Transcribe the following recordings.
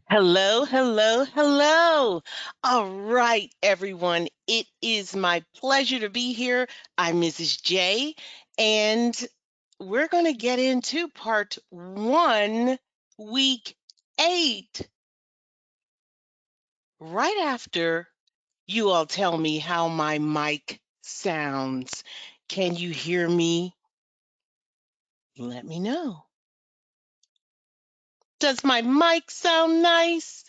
Hello, hello, hello. All right, everyone. It is my pleasure to be here. I'm Mrs. J, and we're going to get into part one, week 8, right after you all tell me how my mic sounds. Can you hear me? Let me know. Does my mic sound nice?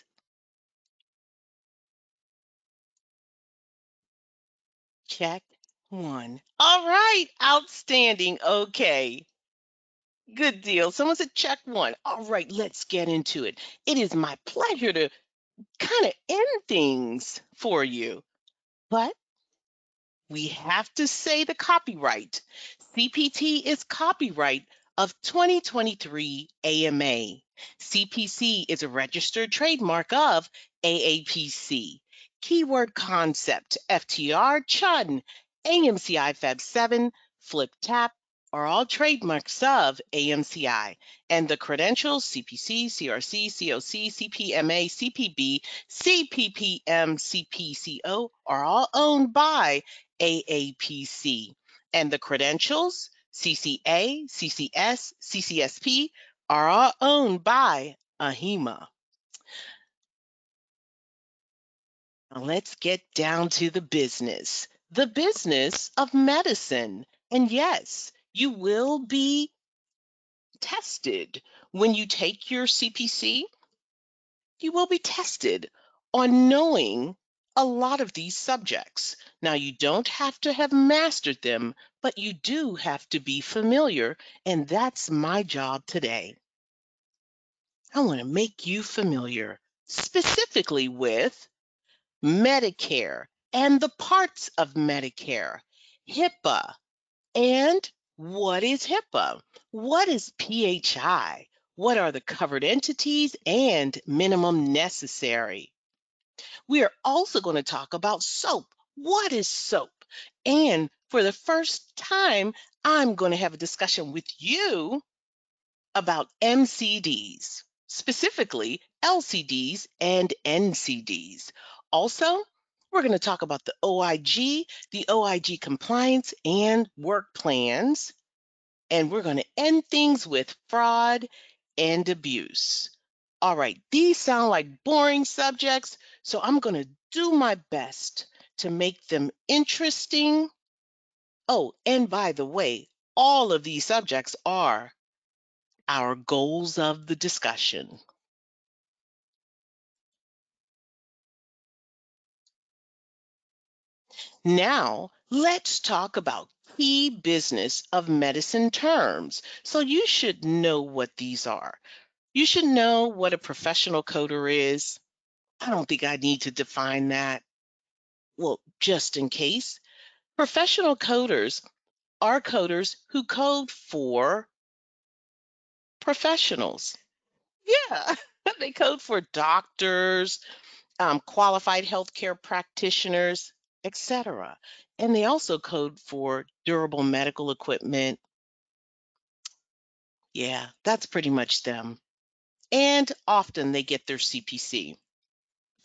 Check one. All right, outstanding. Okay. Good deal. Someone said check one. All right, let's get into it. It is my pleasure to kind of end things for you. But we have to say the copyright. CPT is copyright of 2023 AMA. CPC is a registered trademark of AAPC. Keyword concept, FTR, CHUN, AMCI Fab 7, Flip Tap are all trademarks of AMCI. And the credentials, CPC, CRC, COC, CPMA, CPB, CPPM, CPCO are all owned by AAPC. And the credentials, CCA, CCS, CCSP, are all owned by AHIMA. Now let's get down to the business of medicine. And yes, you will be tested when you take your CPC. You will be tested on knowing a lot of these subjects. Now, you don't have to have mastered them, but you do have to be familiar, and that's my job today. I want to make you familiar specifically with Medicare and the parts of Medicare, HIPAA, and what is HIPAA? What is PHI? What are the covered entities and minimum necessary? We are also going to talk about soap. What is soap? And for the first time, I'm going to have a discussion with you about MCDs, specifically LCDs and NCDs. Also, we're going to talk about the OIG compliance and work plans, and we're going to end things with fraud and abuse. All right, these sound like boring subjects, so I'm going to do my best to make them interesting. Oh, and by the way, all of these subjects are our goals of the discussion. Now, let's talk about key business of medicine terms. So you should know what these are. You should know what a professional coder is. I don't think I need to define that. Well, just in case, professional coders are coders who code for professionals. Yeah, they code for doctors, qualified healthcare practitioners, etc. And they also code for durable medical equipment. Yeah, that's pretty much them. And often they get their CPC.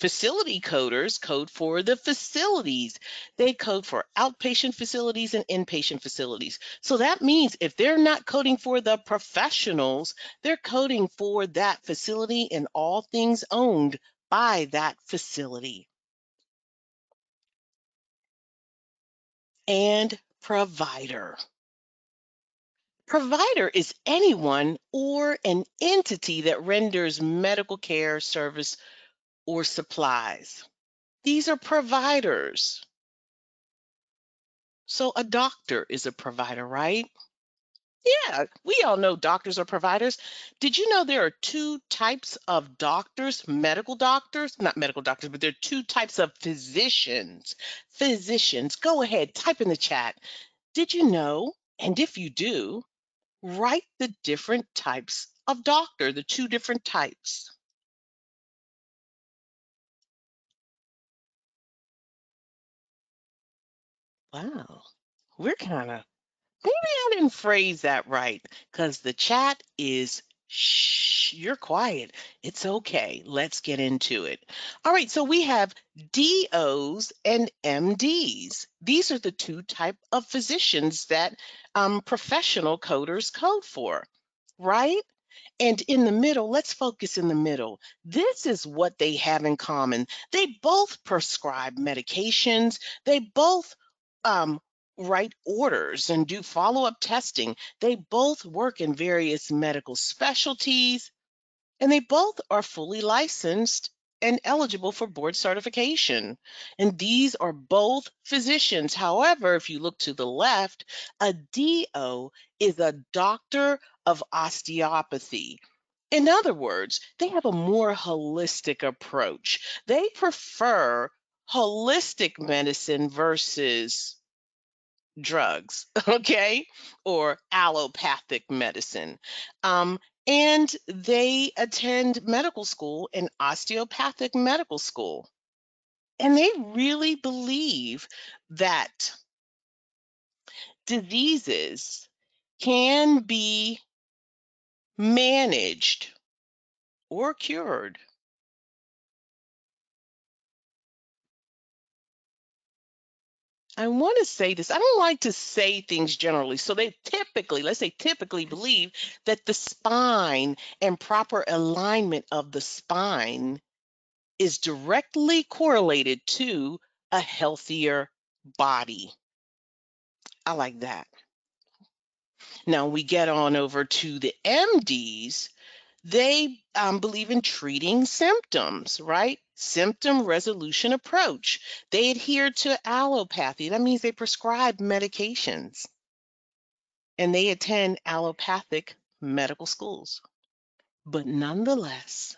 Facility coders code for the facilities. They code for outpatient facilities and inpatient facilities. So that means if they're not coding for the professionals, they're coding for that facility and all things owned by that facility. And provider. Provider is anyone or an entity that renders medical care, service, or supplies. These are providers. So a doctor is a provider, right? Yeah, we all know doctors are providers. Did you know there are two types of doctors, medical doctors, not medical doctors, but there are two types of physicians. Physicians, go ahead, type in the chat. Did you know? And if you do, write the different types of doctor, the two different types. Wow, we're kind of, maybe I didn't phrase that right because the chat is Shh, you're quiet. It's okay. Let's get into it. All right, so we have DOs and MDs. These are the two type of physicians that professional coders code for, right? And in the middle, let's focus in the middle. This is what they have in common. They both prescribe medications. They both um, write orders and do follow-up testing. They both work in various medical specialties, and they both are fully licensed and eligible for board certification. And these are both physicians. However, if you look to the left, a DO is a doctor of osteopathy. In other words, they have a more holistic approach. They prefer holistic medicine versus drugs, okay, or allopathic medicine. Um, and they attend medical school and osteopathic medical school. And they really believe that diseases can be managed or cured. I want to say this. I don't like to say things generally. So they typically, let's say typically believe that the spine and proper alignment of the spine is directly correlated to a healthier body. I like that. Now we get on over to the MDs. They believe in treating symptoms, right? Symptom resolution approach. They adhere to allopathy. That means they prescribe medications and they attend allopathic medical schools. But nonetheless,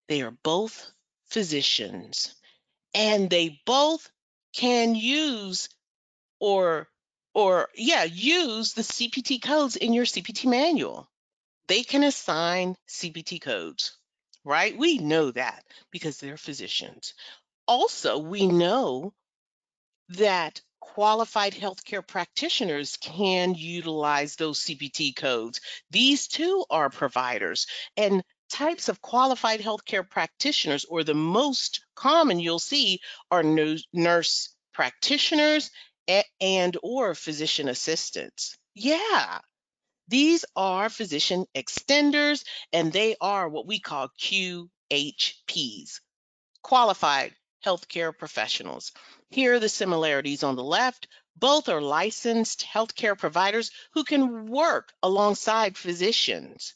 they are both physicians and they both can use use the CPT codes in your CPT manual. They can assign CPT codes, right? We know that because they're physicians. Also, we know that qualified healthcare practitioners can utilize those CPT codes. These too are providers. And types of qualified healthcare practitioners, or the most common you'll see, are nurse practitioners and or physician assistants. Yeah, these are physician extenders, and they are what we call QHPs, qualified healthcare professionals. Here are the similarities on the left. Both are licensed healthcare providers who can work alongside physicians.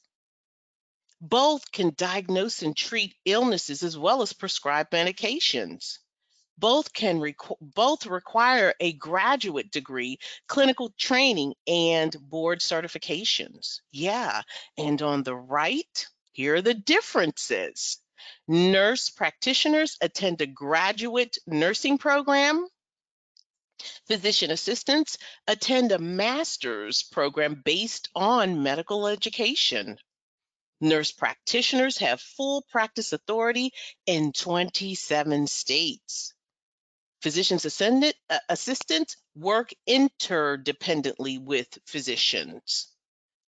Both can diagnose and treat illnesses as well as prescribe medications. Both require a graduate degree, clinical training, and board certifications. Yeah, and on the right, here are the differences. Nurse practitioners attend a graduate nursing program. Physician assistants attend a master's program based on medical education. Nurse practitioners have full practice authority in 27 states. Assistants work interdependently with physicians.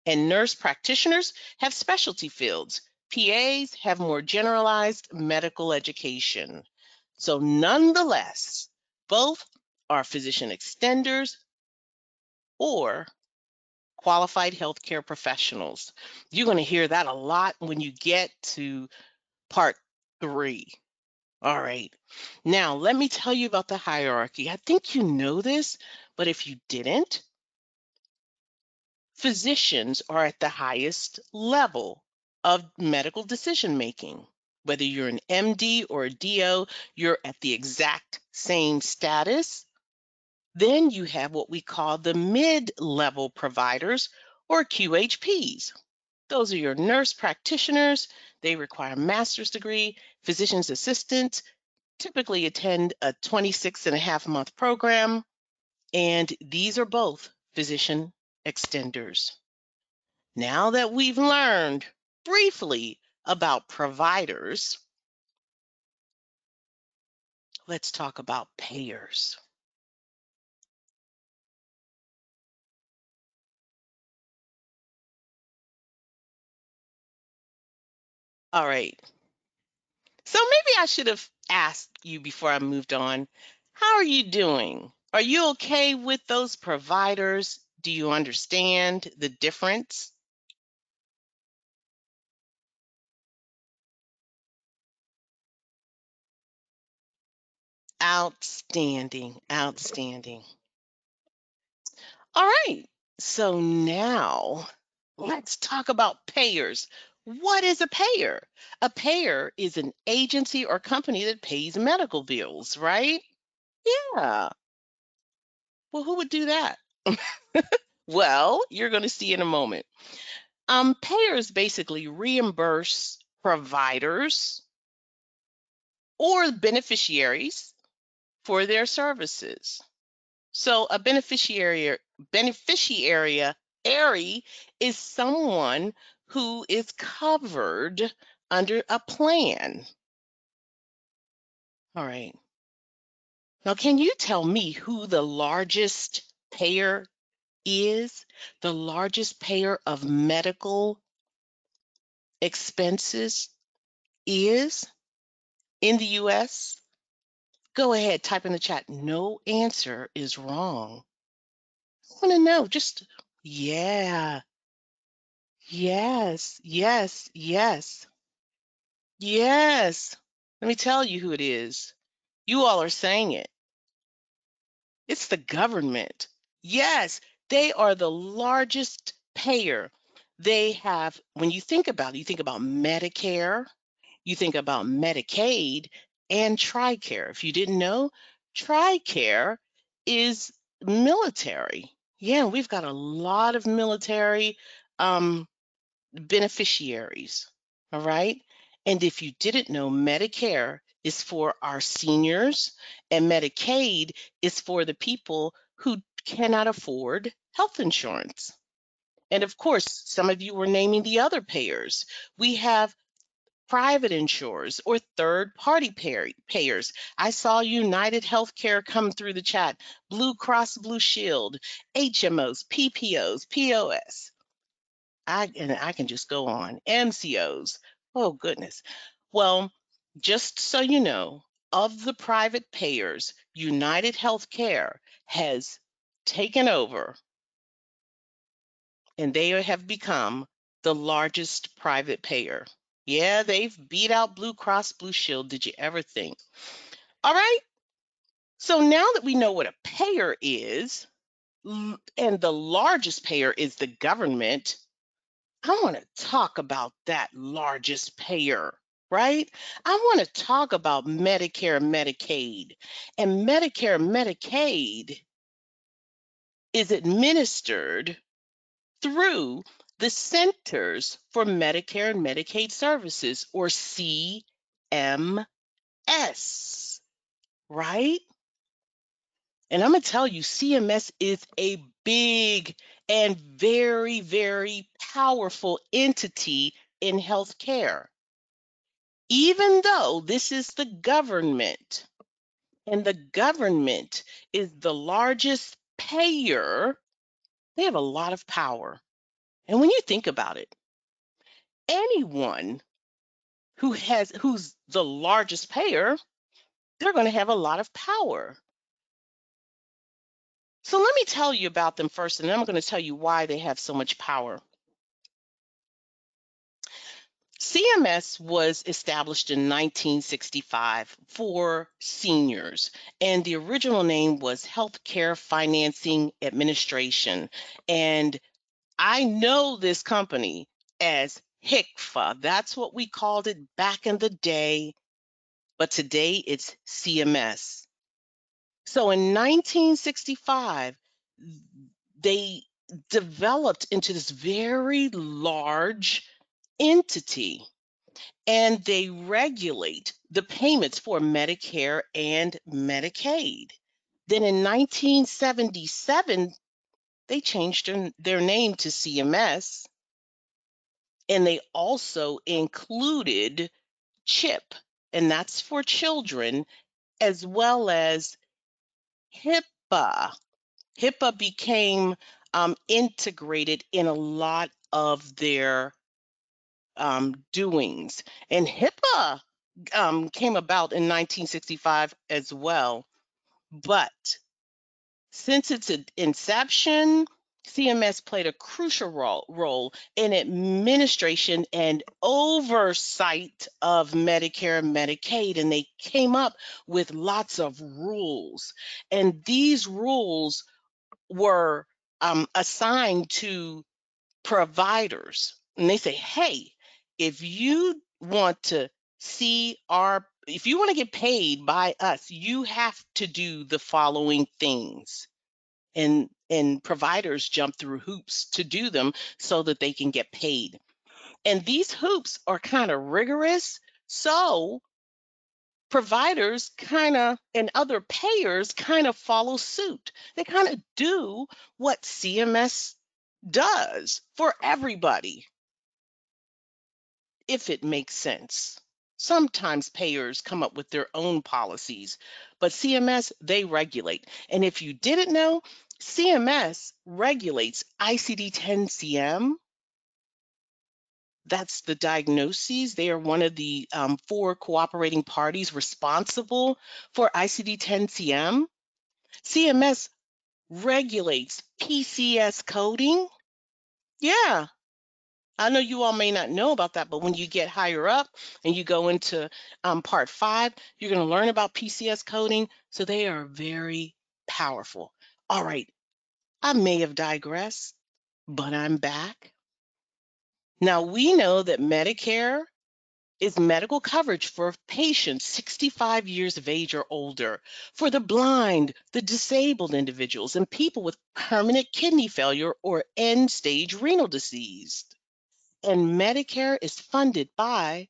And nurse practitioners have specialty fields. PAs have more generalized medical education. So, nonetheless, both are physician extenders or qualified healthcare professionals. You're going to hear that a lot when you get to part 3. All right. Now, let me tell you about the hierarchy. I think you know this, but if you didn't, physicians are at the highest level of medical decision making. Whether you're an MD or a DO, you're at the exact same status. Then you have what we call the mid-level providers or QHPs. Those are your nurse practitioners. They require a master's degree. Physician's assistants typically attend a 26.5-month program, and these are both physician extenders. Now that we've learned briefly about providers, let's talk about payers. All right. So maybe I should have asked you before I moved on. How are you doing? Are you okay with those providers? Do you understand the difference? Outstanding. Outstanding. All right. So now let's talk about payers. What is a payer? A payer is an agency or company that pays medical bills, right? Yeah. Well, who would do that? Well, you're going to see in a moment. Payers basically reimburse providers or beneficiaries for their services. So a beneficiary is someone who is covered under a plan. All right. Now, can you tell me who the largest payer is? The largest payer of medical expenses is in the US? Go ahead, type in the chat. No answer is wrong. I want to know. Just, yeah. Yes, yes, yes, yes. Let me tell you who it is. You all are saying it. It's the government. Yes, they are the largest payer. They have, when you think about it, you think about Medicare, you think about Medicaid, and TRICARE. If you didn't know, TRICARE is military. Yeah, we've got a lot of military um, beneficiaries. All right. And if you didn't know, Medicare is for our seniors, and Medicaid is for the people who cannot afford health insurance. And of course, some of you were naming the other payers. We have private insurers or third party payers. I saw United Healthcare come through the chat, Blue Cross Blue Shield, HMOs, PPOs, POS. I can just go on. MCOs. Oh goodness. Well, just so you know, of the private payers, United Healthcare has taken over and they have become the largest private payer. Yeah, they've beat out Blue Cross Blue Shield. Did you ever think? All right. So now that we know what a payer is, and the largest payer is the government, I want to talk about that largest payer, right? I want to talk about Medicare and Medicaid. And Medicare and Medicaid is administered through the Centers for Medicare and Medicaid Services, or CMS, right? And I'm going to tell you, CMS is a big and very, very powerful entity in healthcare. Even though this is the government, and the government is the largest payer, they have a lot of power. And when you think about it, anyone who's the largest payer, they're going to have a lot of power. So let me tell you about them first, and then I'm going to tell you why they have so much power. CMS was established in 1965 for seniors, and the original name was Healthcare Financing Administration. And I know this company as HICFA. That's what we called it back in the day, but today it's CMS. So in 1965, they developed into this very large entity, and they regulate the payments for Medicare and Medicaid. Then in 1977, they changed their name to CMS, and they also included CHIP, and that's for children, as well as HIPAA. HIPAA became integrated in a lot of their doings. And HIPAA came about in 1965 as well. But since its inception, CMS played a crucial role in administration and oversight of Medicare and Medicaid, and they came up with lots of rules. And these rules were assigned to providers. And they say, hey, if you want to if you want to get paid by us, you have to do the following things. And providers jump through hoops to do them so that they can get paid. And these hoops are kind of rigorous. So providers kind of and other payers kind of follow suit. They kind of do what CMS does for everybody, if it makes sense. Sometimes payers come up with their own policies, but CMS, they regulate. And if you didn't know, CMS regulates ICD-10-CM. That's the diagnoses. They are one of the 4 cooperating parties responsible for ICD-10-CM. CMS regulates PCS coding. Yeah, I know you all may not know about that, but when you get higher up and you go into part 5, you're going to learn about PCS coding. So they are very powerful. All right, I may have digressed, but I'm back. Now, we know that Medicare is medical coverage for patients 65 years of age or older, for the blind, the disabled individuals, and people with permanent kidney failure or end-stage renal disease. And Medicare is funded by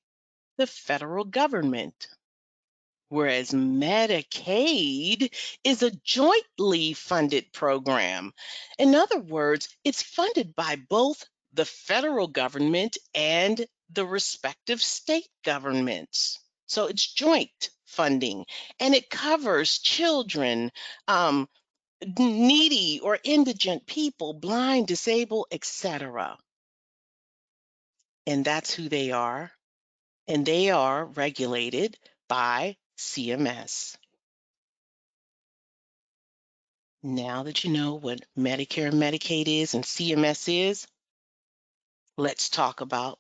the federal government, whereas Medicaid is a jointly funded program. In other words, it's funded by both the federal government and the respective state governments. So it's joint funding, and it covers children, needy or indigent people, blind, disabled, etc. And that's who they are. And they are regulated by CMS. Now that you know what Medicare and Medicaid is and CMS is, let's talk about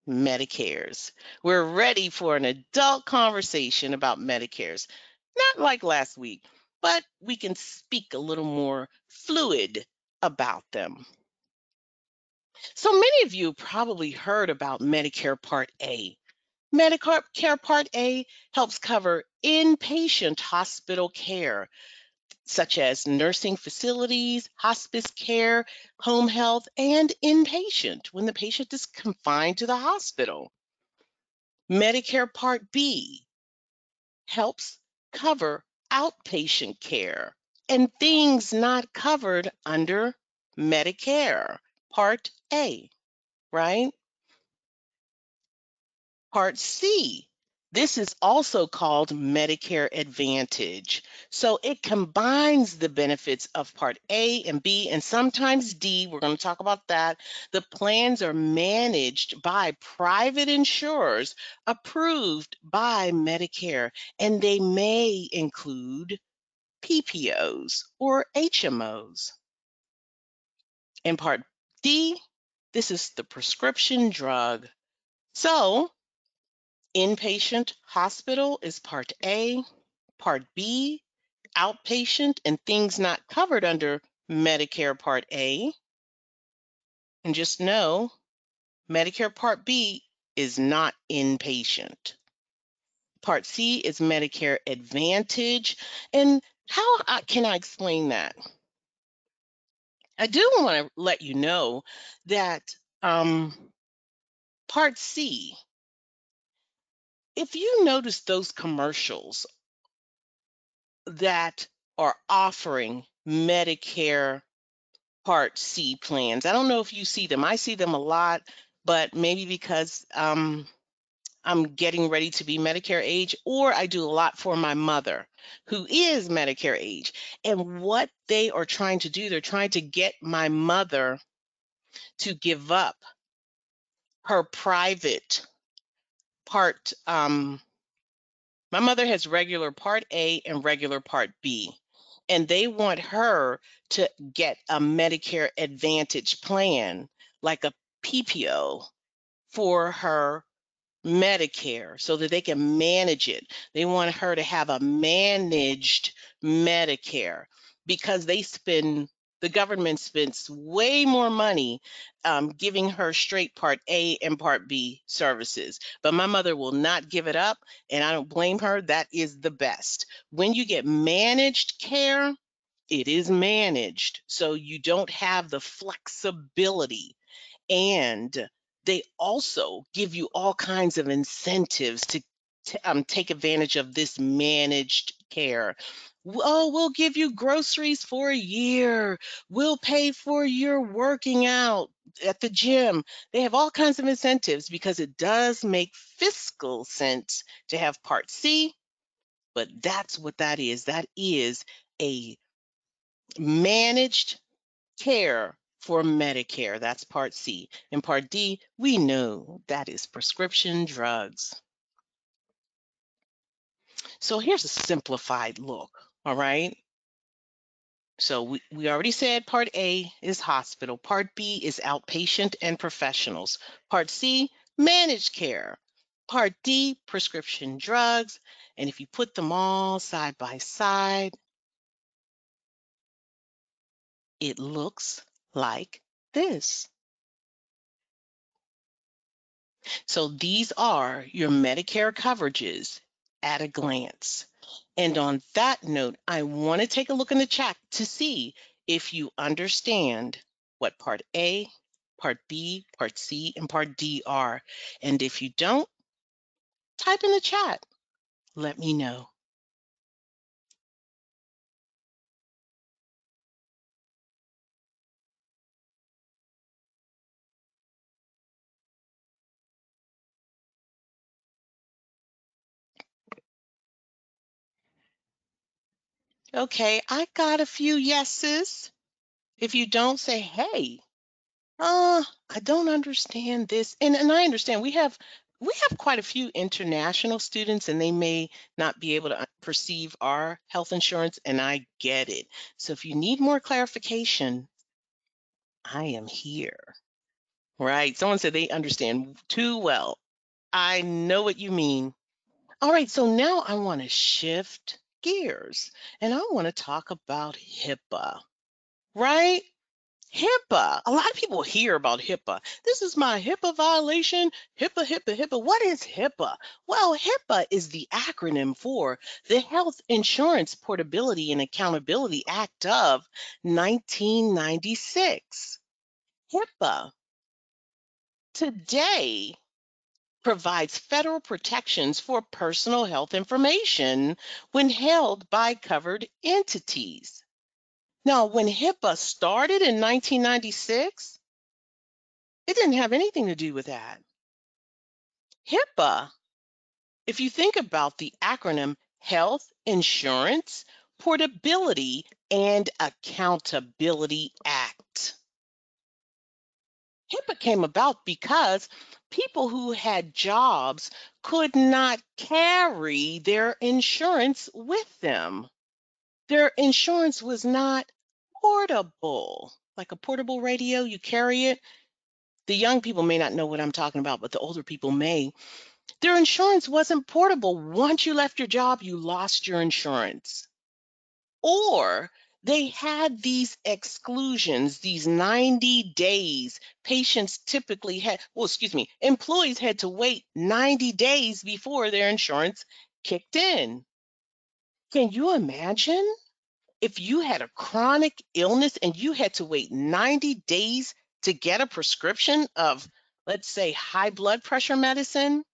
Medicares. We're ready for an adult conversation about Medicares. Not like last week, but we can speak a little more fluid about them. So many of you probably heard about Medicare Part A. Medicare Part A helps cover inpatient hospital care, such as nursing facilities, hospice care, home health, and inpatient when the patient is confined to the hospital. Medicare Part B helps cover outpatient care and things not covered under Medicare Part A, right? Part C. This is also called Medicare Advantage. So it combines the benefits of Part A and B and sometimes D. We're going to talk about that. The plans are managed by private insurers approved by Medicare, and they may include PPOs or HMOs. In Part D, this is the prescription drug. So inpatient hospital is Part A. Part B, outpatient and things not covered under Medicare Part A. And just know, Medicare Part B is not inpatient. Part C is Medicare Advantage. And how can I explain that? I do want to let you know that Part C, if you notice those commercials that are offering Medicare Part C plans. I don't know if you see them. I see them a lot, but maybe because I'm getting ready to be Medicare age, or I do a lot for my mother who is Medicare age. And what they are trying to do, they're trying to get my mother to give up her private part. My mother has regular Part A and regular Part B, and they want her to get a Medicare Advantage plan, like a PPO, for her Medicare so that they can manage it. They want her to have a managed Medicare because the government spends way more money giving her straight Part A and Part B services. But my mother will not give it up, and I don't blame her. That is the best. When you get managed care, it is managed, so you don't have the flexibility, and they also give you all kinds of incentives to take advantage of this managed care. Oh, we'll give you groceries for a year. We'll pay for your working out at the gym. They have all kinds of incentives because it does make fiscal sense to have Part C, but that's what that is. That is a managed care for Medicare. That's Part C. And Part D, we know that is prescription drugs. So here's a simplified look, all right? So we already said Part A is hospital, Part B is outpatient and professionals, Part C, managed care, Part D, prescription drugs. And if you put them all side by side, it looks like this. So these are your Medicare coverages at a glance. And on that note, I want to take a look in the chat to see if you understand what Part A, Part B, Part C, and Part D are. And if you don't, type in the chat. Let me know. Okay, I got a few yeses. If you don't, say, hey, I don't understand this. And I understand we have quite a few international students and they may not be able to perceive our health insurance, and I get it. So if you need more clarification, I am here. Right. Someone said they understand too well. I know what you mean. All right, so now I want to shift gears and I want to talk about HIPAA, right? HIPAA. A lot of people hear about HIPAA. This is my HIPAA violation. HIPAA, HIPAA, HIPAA. What is HIPAA? Well, HIPAA is the acronym for the Health Insurance Portability and Accountability Act of 1996. HIPAA today provides federal protections for personal health information when held by covered entities. Now, when HIPAA started in 1996, it didn't have anything to do with that. HIPAA, if you think about the acronym Health Insurance Portability and Accountability Act, HIPAA came about because people who had jobs could not carry their insurance with them. Their insurance was not portable, like a portable radio, you carry it. The young people may not know what I'm talking about, but the older people may. Their insurance wasn't portable. Once you left your job, you lost your insurance. Or they had these exclusions, these 90 days. Patients typically had, well, excuse me, employees had to wait 90 days before their insurance kicked in. Can you imagine if you had a chronic illness and you had to wait 90 days to get a prescription of, let's say, high blood pressure medicine?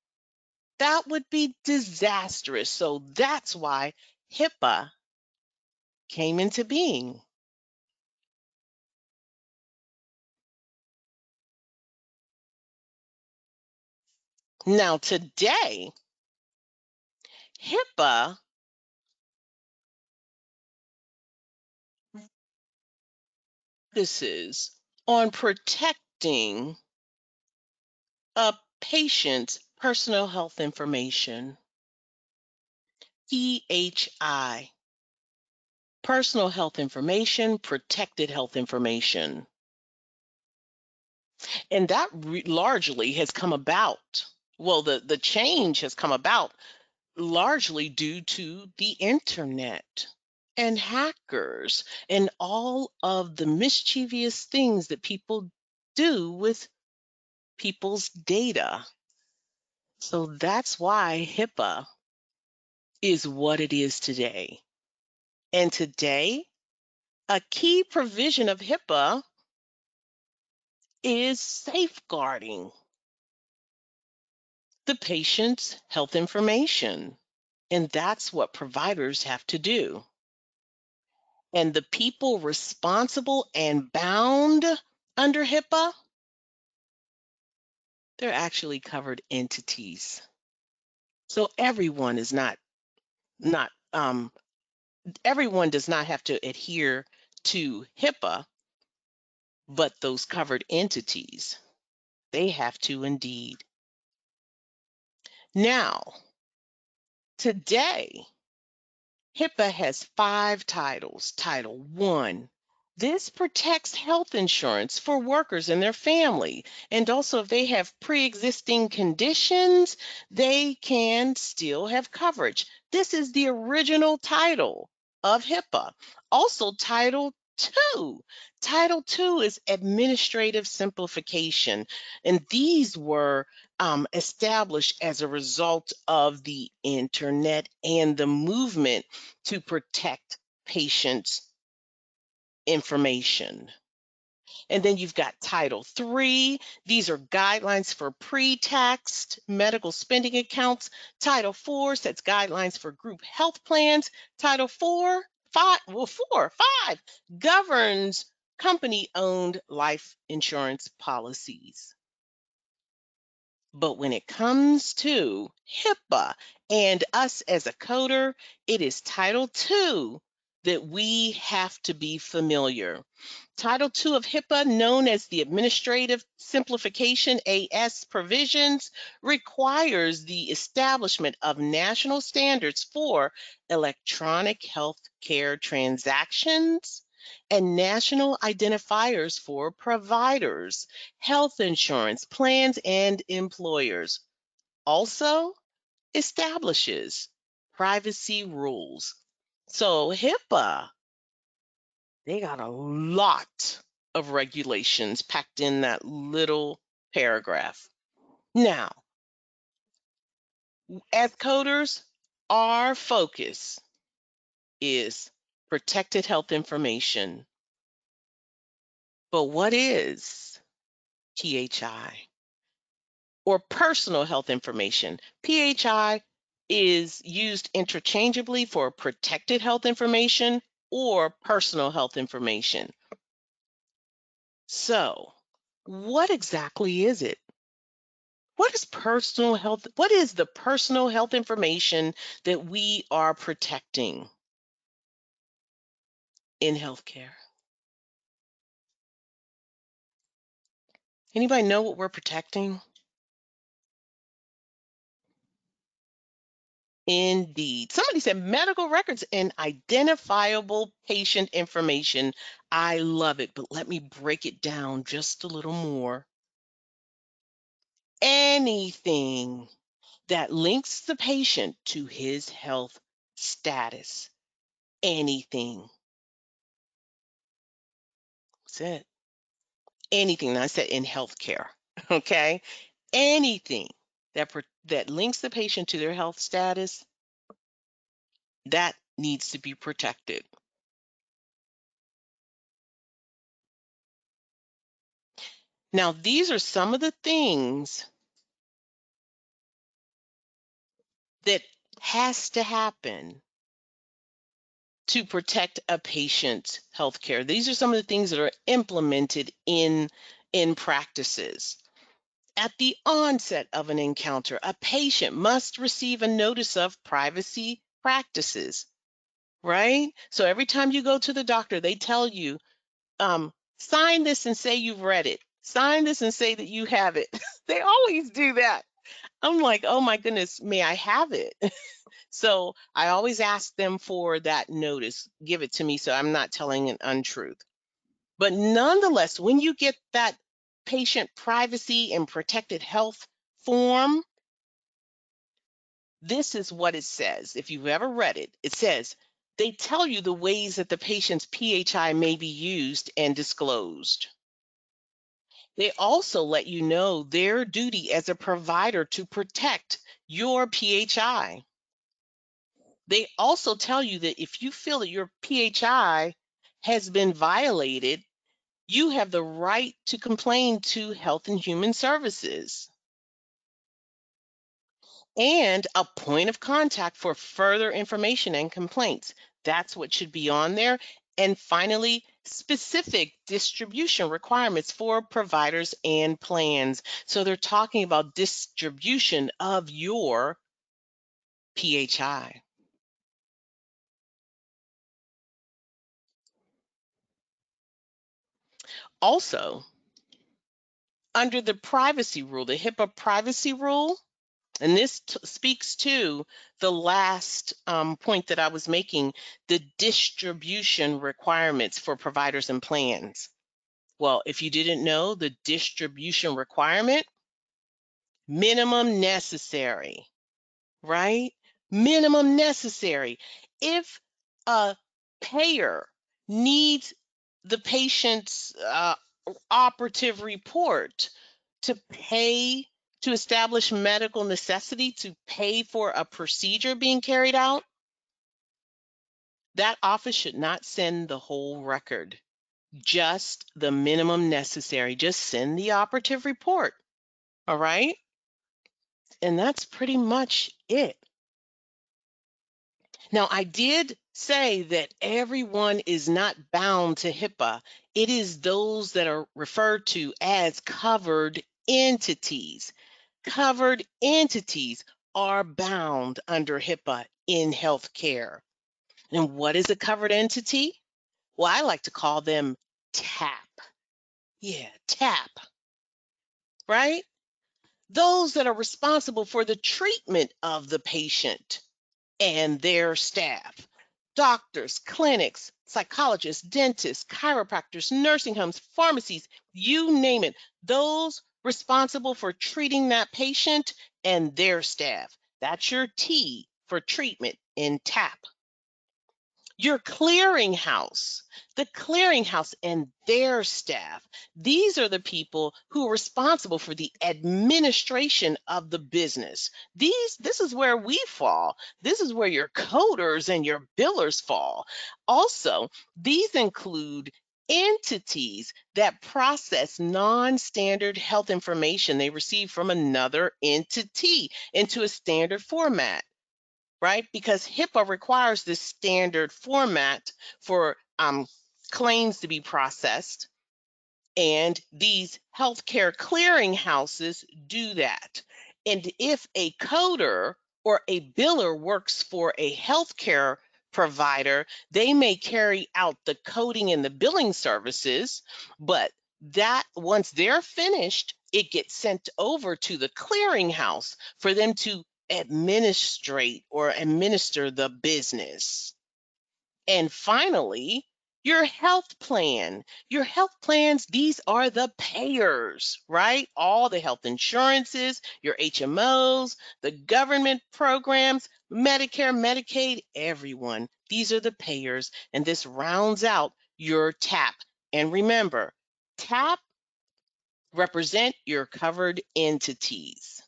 That would be disastrous. So that's why HIPAA came into being. Now, today, HIPAA focuses on protecting A patient's personal health information, PHI, personal health information, protected health information. And that largely has come about. Well, the change has come about largely due to the internet and hackers and all of the mischievous things that people do with people's data. So that's why HIPAA is what it is today. And today, a key provision of HIPAA is safeguarding the patient's health information. And that's what providers have to do. And the people responsible and bound under HIPAA, they're actually covered entities. So everyone is not everyone does not have to adhere to HIPAA, but those covered entities, they have to indeed. Now, today, HIPAA has 5 titles. Title 1, this protects health insurance for workers and their family. And also, if they have pre-existing conditions, they can still have coverage. This is the original title of HIPAA. Also, Title 2. Title 2 is administrative simplification. And these were established as a result of the internet and the movement to protect patients' information. And then you've got Title 3. These are guidelines for pre-taxed medical spending accounts. Title 4 sets guidelines for group health plans. Title 5 governs company-owned life insurance policies. But when it comes to HIPAA and us as a coder, it is Title II that we have to be familiar. Title II of HIPAA, known as the Administrative Simplification AS provisions, requires the establishment of national standards for electronic health care transactions and national identifiers for providers, health insurance plans, and employers. Also establishes privacy rules. So HIPAA, they got a lot of regulations packed in that little paragraph. Now, as coders, our focus is protected health information. But what is PHI? Or personal health information? PHI is used interchangeably for protected health information or personal health information. So, what exactly is it? What is personal health? What is the personal health information that we are protecting in healthcare? Anybody know what we're protecting? Indeed. Somebody said medical records and identifiable patient information. I love it, but let me break it down just a little more. Anything that links the patient to his health status. Anything. That's it. Anything. I said in healthcare. Okay. Anything that links the patient to their health status, that needs to be protected. Now, these are some of the things that has to happen to protect a patient's health care. These are some of the things that are implemented in practices. At the onset of an encounter, a patient must receive a notice of privacy practices, right? So every time you go to the doctor, they tell you, sign this and say you've read it. sign this and say that you have it. They always do that. I'm like, oh my goodness, may I have it? So I always ask them for that notice, give it to me so I'm not telling an untruth. But nonetheless, when you get that patient privacy and protected health form, this is what it says. If you've ever read it, it says they tell you the ways that the patient's PHI may be used and disclosed. They also let you know their duty as a provider to protect your PHI. They also tell you that if you feel that your PHI has been violated, you have the right to complain to Health and Human Services and a point of contact for further information and complaints. That's what should be on there. And finally, specific distribution requirements for providers and plans. So they're talking about distribution of your PHI. Also, under the privacy rule, the HIPAA privacy rule, and this speaks to the last point that I was making, the distribution requirements for providers and plans. Well, if you didn't know, the distribution requirement, minimum necessary, right? Minimum necessary. If a payer needs the patient's operative report to pay, to establish medical necessity, to pay for a procedure being carried out, that office should not send the whole record, just the minimum necessary. Just send the operative report. All right. And that's pretty much it. Now, I did say that everyone is not bound to HIPAA. It is those that are referred to as covered entities. Covered entities are bound under HIPAA in healthcare. And what is a covered entity? Well, I like to call them TAP. Yeah, TAP, right? Those that are responsible for the treatment of the patient and their staff. Doctors, clinics, psychologists, dentists, chiropractors, nursing homes, pharmacies, you name it. Those responsible for treating that patient and their staff. That's your T for treatment in TAP. Your clearinghouse, the clearinghouse and their staff. These are the people who are responsible for the administration of the business. This is where we fall. This is where your coders and your billers fall. Also, these include entities that process non-standard health information they receive from another entity into a standard format, right? Because HIPAA requires this standard format for claims to be processed, and these healthcare clearinghouses do that. And if a coder or a biller works for a healthcare provider, they may carry out the coding and the billing services, but that once they're finished, it gets sent over to the clearinghouse for them to administrate or administer the business. And finally, your health plan. Your health plans, these are the payers, right? All the health insurances, your HMOs, the government programs, Medicare, Medicaid, everyone. These are the payers, and this rounds out your TAP. And remember, TAP represent your covered entities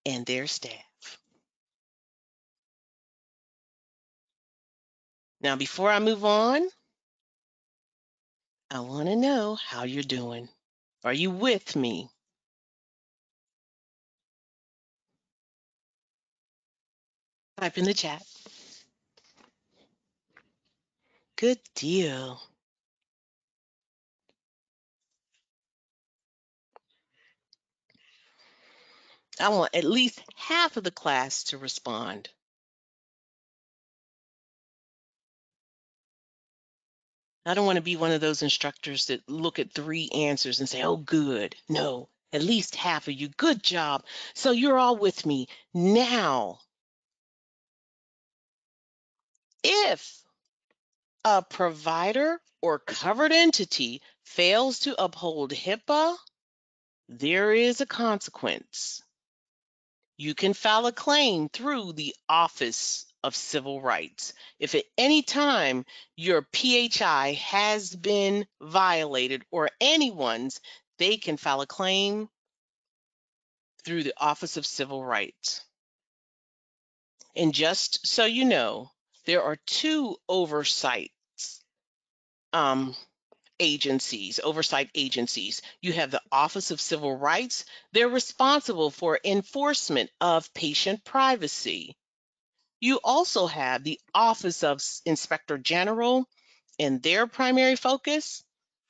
and their staff. Now, before I move on, I want to know how you're doing. Are you with me? Type in the chat. Good deal. I want at least half of the class to respond. I don't want to be one of those instructors that look at 3 answers and say, oh, good. No, at least half of you. Good job. So you're all with me. Now, if a provider or covered entity fails to uphold HIPAA, there is a consequence. You can file a claim through the Office of Civil Rights. If at any time your PHI has been violated or anyone's, they can file a claim through the Office of Civil Rights. And just so you know, there are two um, oversight agencies. You have the Office of Civil Rights. They're responsible for enforcement of patient privacy. You also have the Office of Inspector General, and their primary focus,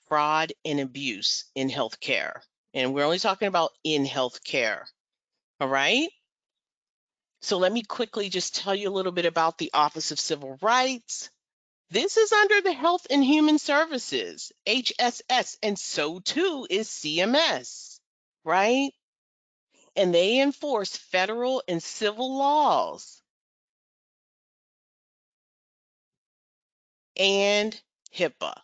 fraud and abuse in healthcare. And we're only talking about in healthcare. All right? So let me quickly just tell you a little bit about the Office of Civil Rights. This is under the Health and Human Services, HSS, and so too is CMS, right? And they enforce federal and civil laws and HIPAA.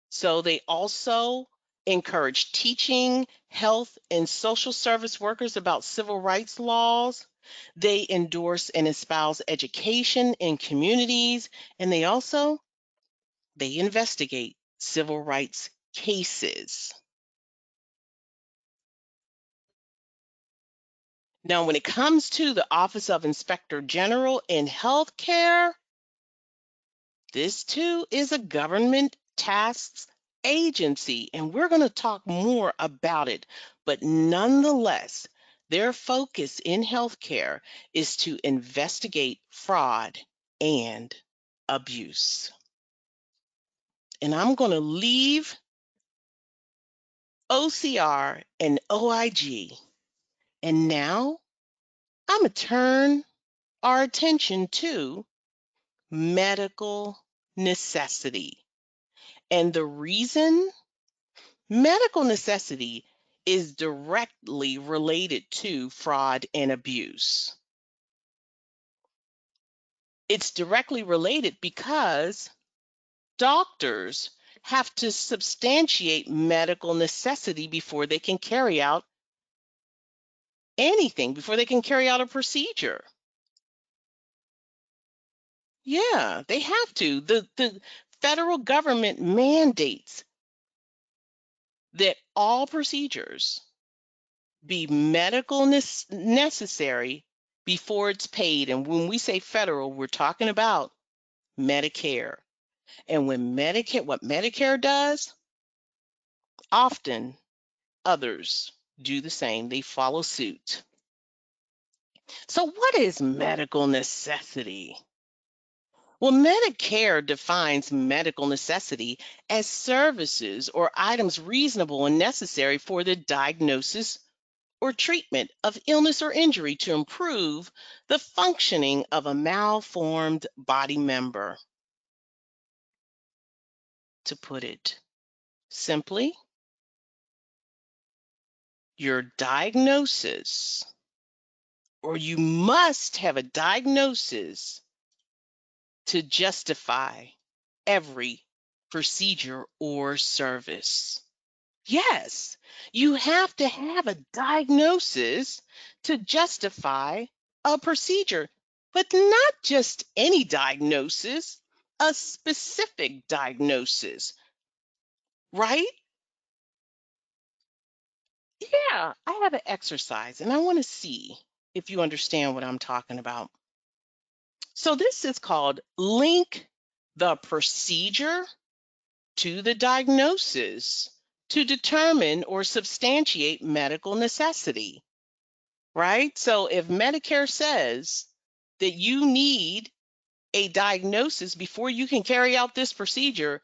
So they also encourage teaching health and social service workers about civil rights laws. They endorse and espouse education in communities, and they investigate civil rights cases. Now, when it comes to the Office of Inspector General in healthcare, this too is a government tasks agency, and we're going to talk more about it. But nonetheless, their focus in healthcare is to investigate fraud and abuse. And I'm going to leave OCR and OIG. And now I'm going to turn our attention to medical necessity. And the reason medical necessity is directly related to fraud and abuse. It's directly related because doctors have to substantiate medical necessity before they can carry out anything, before they can carry out a procedure. Yeah, they have to. The federal government mandates that all procedures be medical necessary before it's paid. And when we say federal, we're talking about Medicare. And when what Medicare does, often others do the same. They follow suit. So what is medical necessity? Well, Medicare defines medical necessity as services or items reasonable and necessary for the diagnosis or treatment of illness or injury to improve the functioning of a malformed body member. To put it simply, your diagnosis, or you must have a diagnosis to justify every procedure or service. Yes, you have to have a diagnosis to justify a procedure, but not just any diagnosis, a specific diagnosis, right? Yeah, I have an exercise and I want to see if you understand what I'm talking about. So this is called link the procedure to the diagnosis to determine or substantiate medical necessity, right? So if Medicare says that you need a diagnosis before you can carry out this procedure,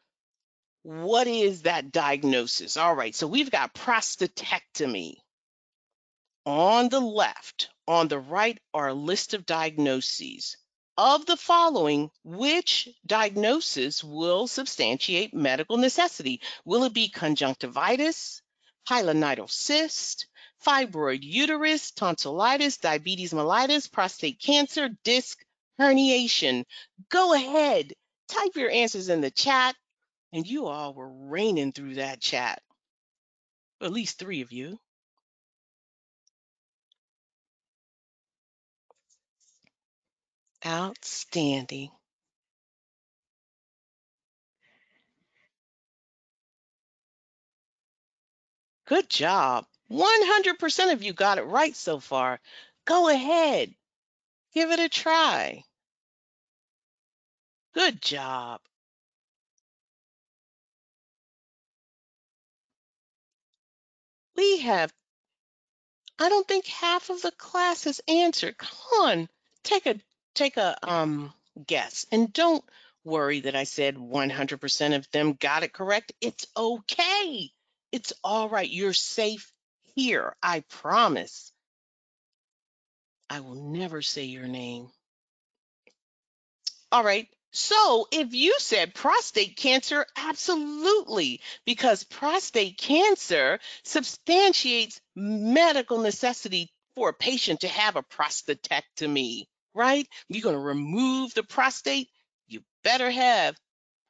what is that diagnosis? All right, so we've got prostatectomy on the left. On the right are a list of diagnoses. Of the following, which diagnosis will substantiate medical necessity? Will it be conjunctivitis, pilonidal cyst, fibroid uterus, tonsillitis, diabetes mellitus, prostate cancer, disc herniation? Go ahead, type your answers in the chat, and you all were raining through that chat. At least 3 of you. Outstanding. Good job. 100% of you got it right so far. Go ahead, give it a try. Good job. We have, I don't think half of the class has answered. Come on, take a guess. And don't worry that I said 100% of them got it correct. It's okay. It's all right. You're safe here. I promise. I will never say your name. All right. So if you said prostate cancer, absolutely, because prostate cancer substantiates medical necessity for a patient to have a prostatectomy, right? You're going to remove the prostate, you better have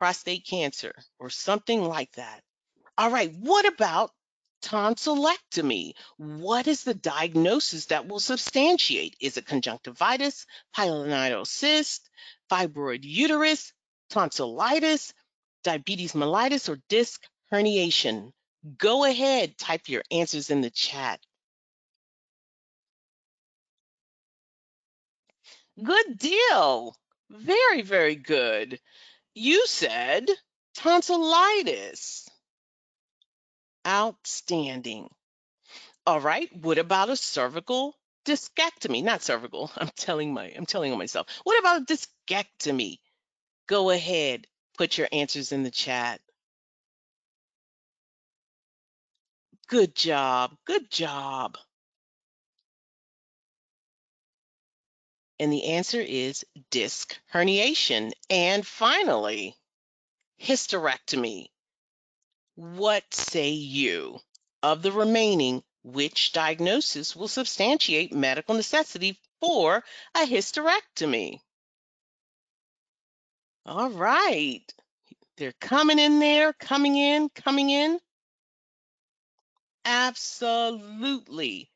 prostate cancer or something like that. All right, what about tonsillectomy? What is the diagnosis that will substantiate? Is it conjunctivitis, pilonidal cyst, fibroid uterus, tonsillitis, diabetes mellitus, or disc herniation? Go ahead, type your answers in the chat. Good deal. Very, very good. You said tonsillitis. Outstanding. All right. What about a cervical discectomy? Not cervical. I'm telling on myself. What about a discectomy? Go ahead. Put your answers in the chat. Good job. Good job. And the answer is disc herniation. And finally, hysterectomy. What say you? Of the remaining, which diagnosis will substantiate medical necessity for a hysterectomy? All right. They're coming in there, coming in, coming in. Absolutely.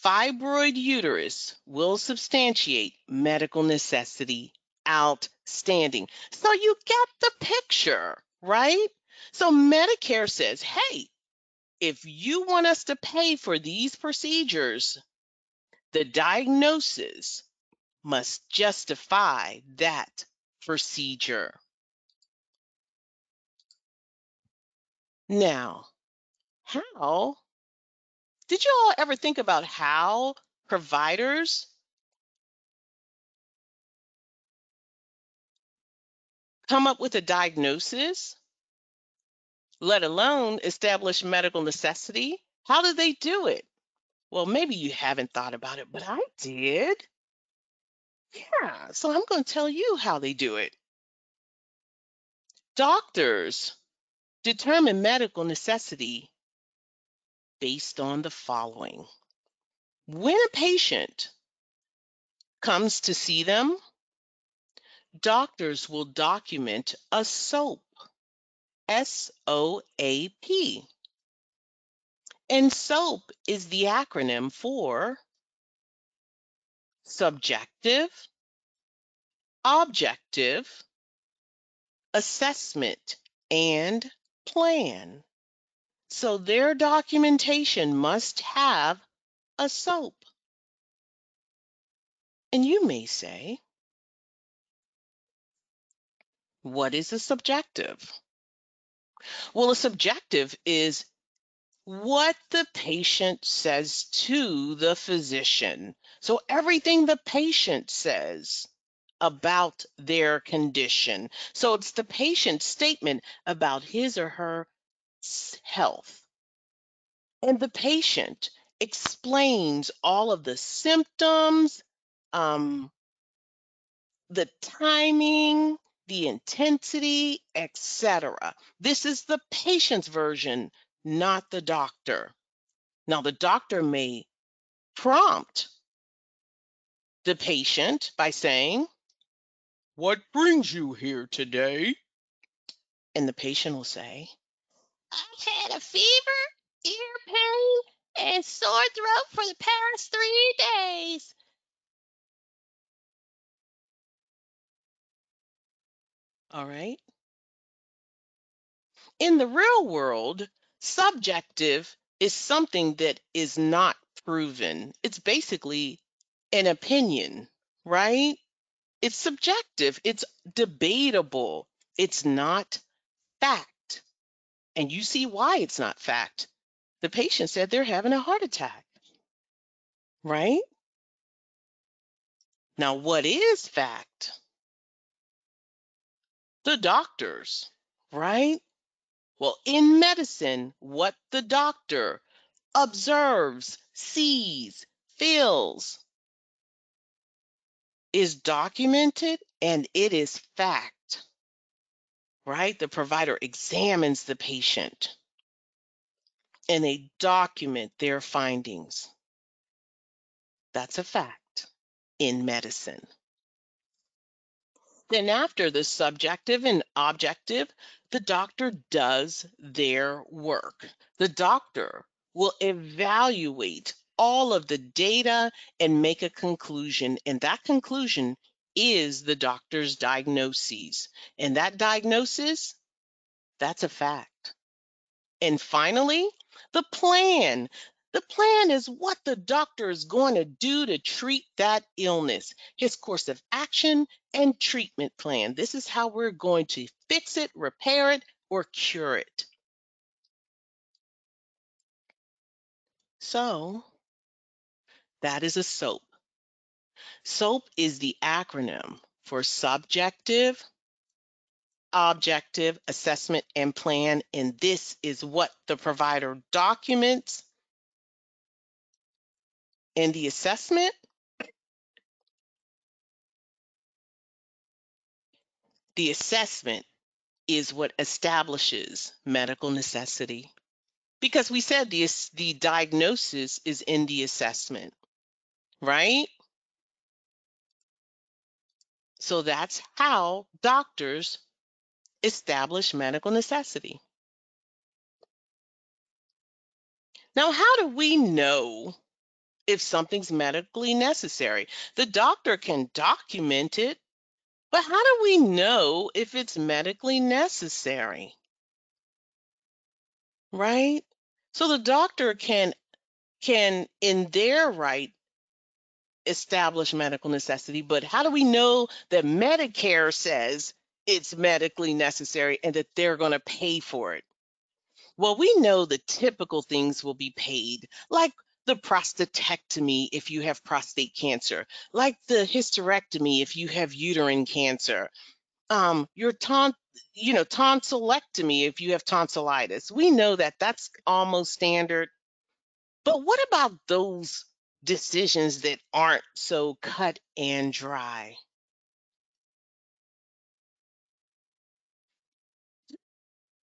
Fibroid uterus will substantiate medical necessity. Outstanding. So you get the picture, right? So Medicare says, hey, if you want us to pay for these procedures, the diagnosis must justify that procedure. Now, how did you all ever think about how providers come up with a diagnosis, let alone establish medical necessity? How did they do it? Well, maybe you haven't thought about it, but I did. Yeah, so I'm going to tell you how they do it. Doctors determine medical necessity based on the following. When a patient comes to see them, doctors will document a SOAP, SOAP. And SOAP is the acronym for subjective, objective, assessment, and plan. So their documentation must have a SOAP. And you may say, what is a subjective? Well, a subjective is what the patient says to the physician. So everything the patient says about their condition. So it's the patient's statement about his or her health. And the patient explains all of the symptoms, um, the timing, the intensity, etc. This is the patient's version, not the doctor. Now, the doctor may prompt the patient by saying, "What brings you here today?" And the patient will say, "I've had a fever, ear pain, and sore throat for the past 3 days." All right. In the real world, subjective is something that is not proven. It's basically an opinion, right? It's subjective, it's debatable, it's not fact. And you see why it's not fact. The patient said they're having a heart attack, right? Now, what is fact? The doctors, right? Well, in medicine, what the doctor observes, sees, feels is documented and it is fact, right? The provider examines the patient and they document their findings. That's a fact in medicine. Then, after the subjective and objective, the doctor does their work. The doctor will evaluate all of the data and make a conclusion. And that conclusion is the doctor's diagnosis. And that diagnosis, that's a fact. And finally, the plan. The plan is what the doctor is going to do to treat that illness, his course of action and treatment plan. This is how we're going to fix it, repair it, or cure it. So that is a SOAP. SOAP is the acronym for subjective, objective, assessment, and plan. And this is what the provider documents in the assessment. The assessment is what establishes medical necessity. Because we said the diagnosis is in the assessment, right? So that's how doctors establish medical necessity. Now, how do we know if something's medically necessary? The doctor can document it, but how do we know if it's medically necessary? Right? So the doctor can in their right establish medical necessity, but how do we know that Medicare says it's medically necessary and that they're going to pay for it? Well, we know the typical things will be paid, like the prostatectomy if you have prostate cancer, like the hysterectomy if you have uterine cancer, your tonsillectomy if you have tonsillitis. We know that that's almost standard. But what about those decisions that aren't so cut and dry?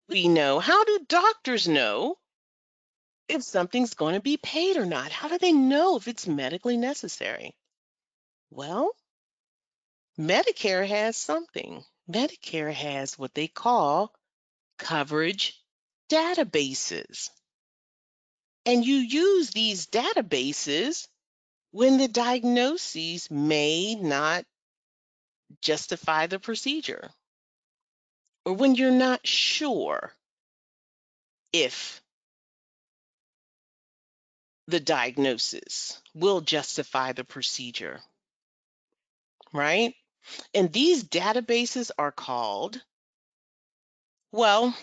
We know. How do doctors know if something's going to be paid or not? How do they know if it's medically necessary? Well, Medicare has something. Medicare has what they call coverage databases. And you use these databases when the diagnoses may not justify the procedure, or when you're not sure if the diagnosis will justify the procedure, right? And these databases are called, well,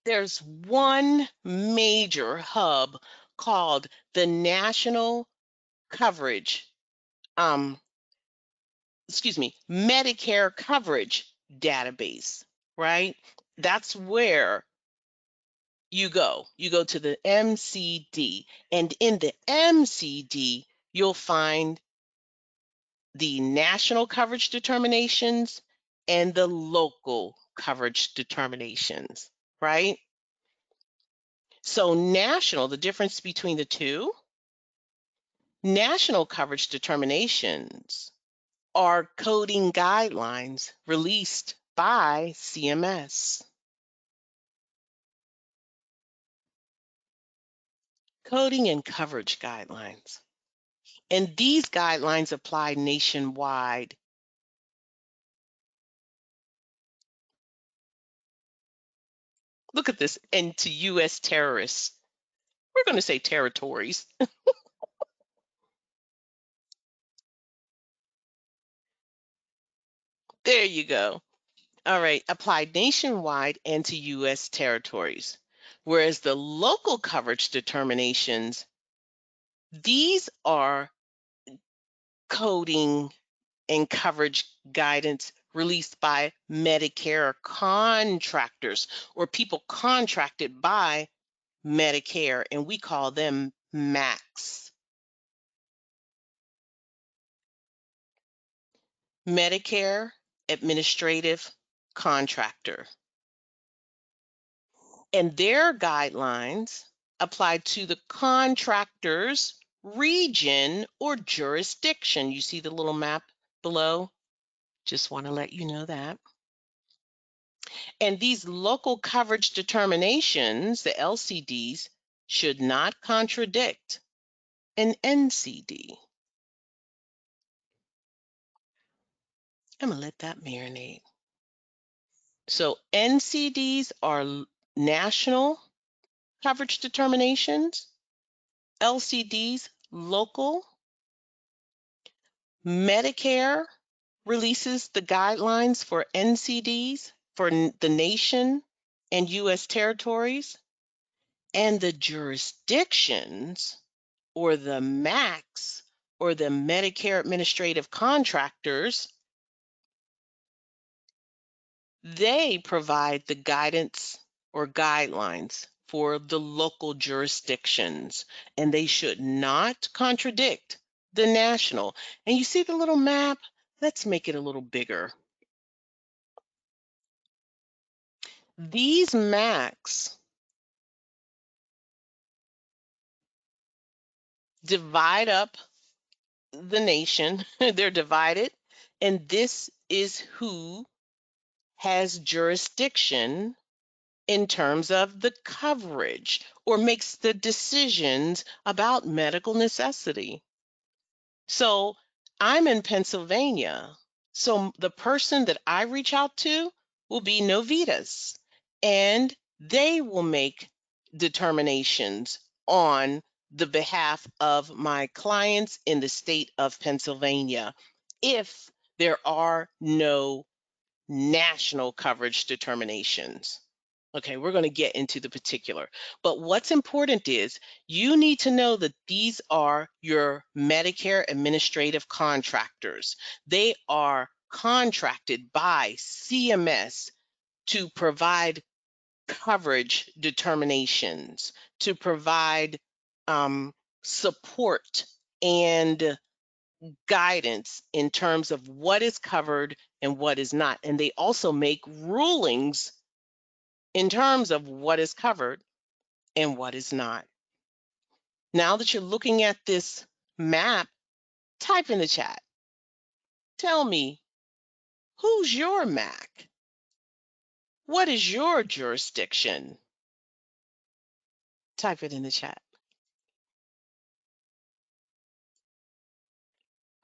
there's one major hub called the National Coverage, um, Medicare Coverage Database, right? That's where you go. You go to the MCD, and in the MCD, you'll find the national coverage determinations and the local coverage determinations, right? So national, the difference between the two, national coverage determinations are coding guidelines released by CMS. Coding and coverage guidelines. And these guidelines apply nationwide. Look at this, and to U.S. terrorists. We're going to say territories. There you go. All right, applied nationwide and to U.S. territories. Whereas the local coverage determinations, these are coding and coverage guidance released by Medicare contractors or people contracted by Medicare, and we call them MACs. Medicare Administrative Contractor. And their guidelines apply to the contractor's region or jurisdiction. You see the little map below? Just want to let you know that. And these local coverage determinations, the LCDs, should not contradict an NCD. I'm going to let that marinate. So NCDs are national coverage determinations, LCDs, local. Medicare releases the guidelines for NCDs for the nation and U.S. territories, and the jurisdictions, or the MACs, or the Medicare Administrative Contractors, they provide the guidance or guidelines for the local jurisdictions, and they should not contradict the national. And you see the little map? Let's make it a little bigger. These MACs divide up the nation. They're divided, and this is who has jurisdiction in terms of the coverage or makes the decisions about medical necessity. So I'm in Pennsylvania. So the person that I reach out to will be Novitas, and they will make determinations on the behalf of my clients in the state of Pennsylvania if there are no national coverage determinations. Okay, we're going to get into the particular. But what's important is you need to know that these are your Medicare administrative contractors. They are contracted by CMS to provide coverage determinations, to provide support and guidance in terms of what is covered and what is not. And they also make rulings in terms of what is covered and what is not. Now that you're looking at this map, type in the chat. Tell me, who's your MAC? What is your jurisdiction? Type it in the chat.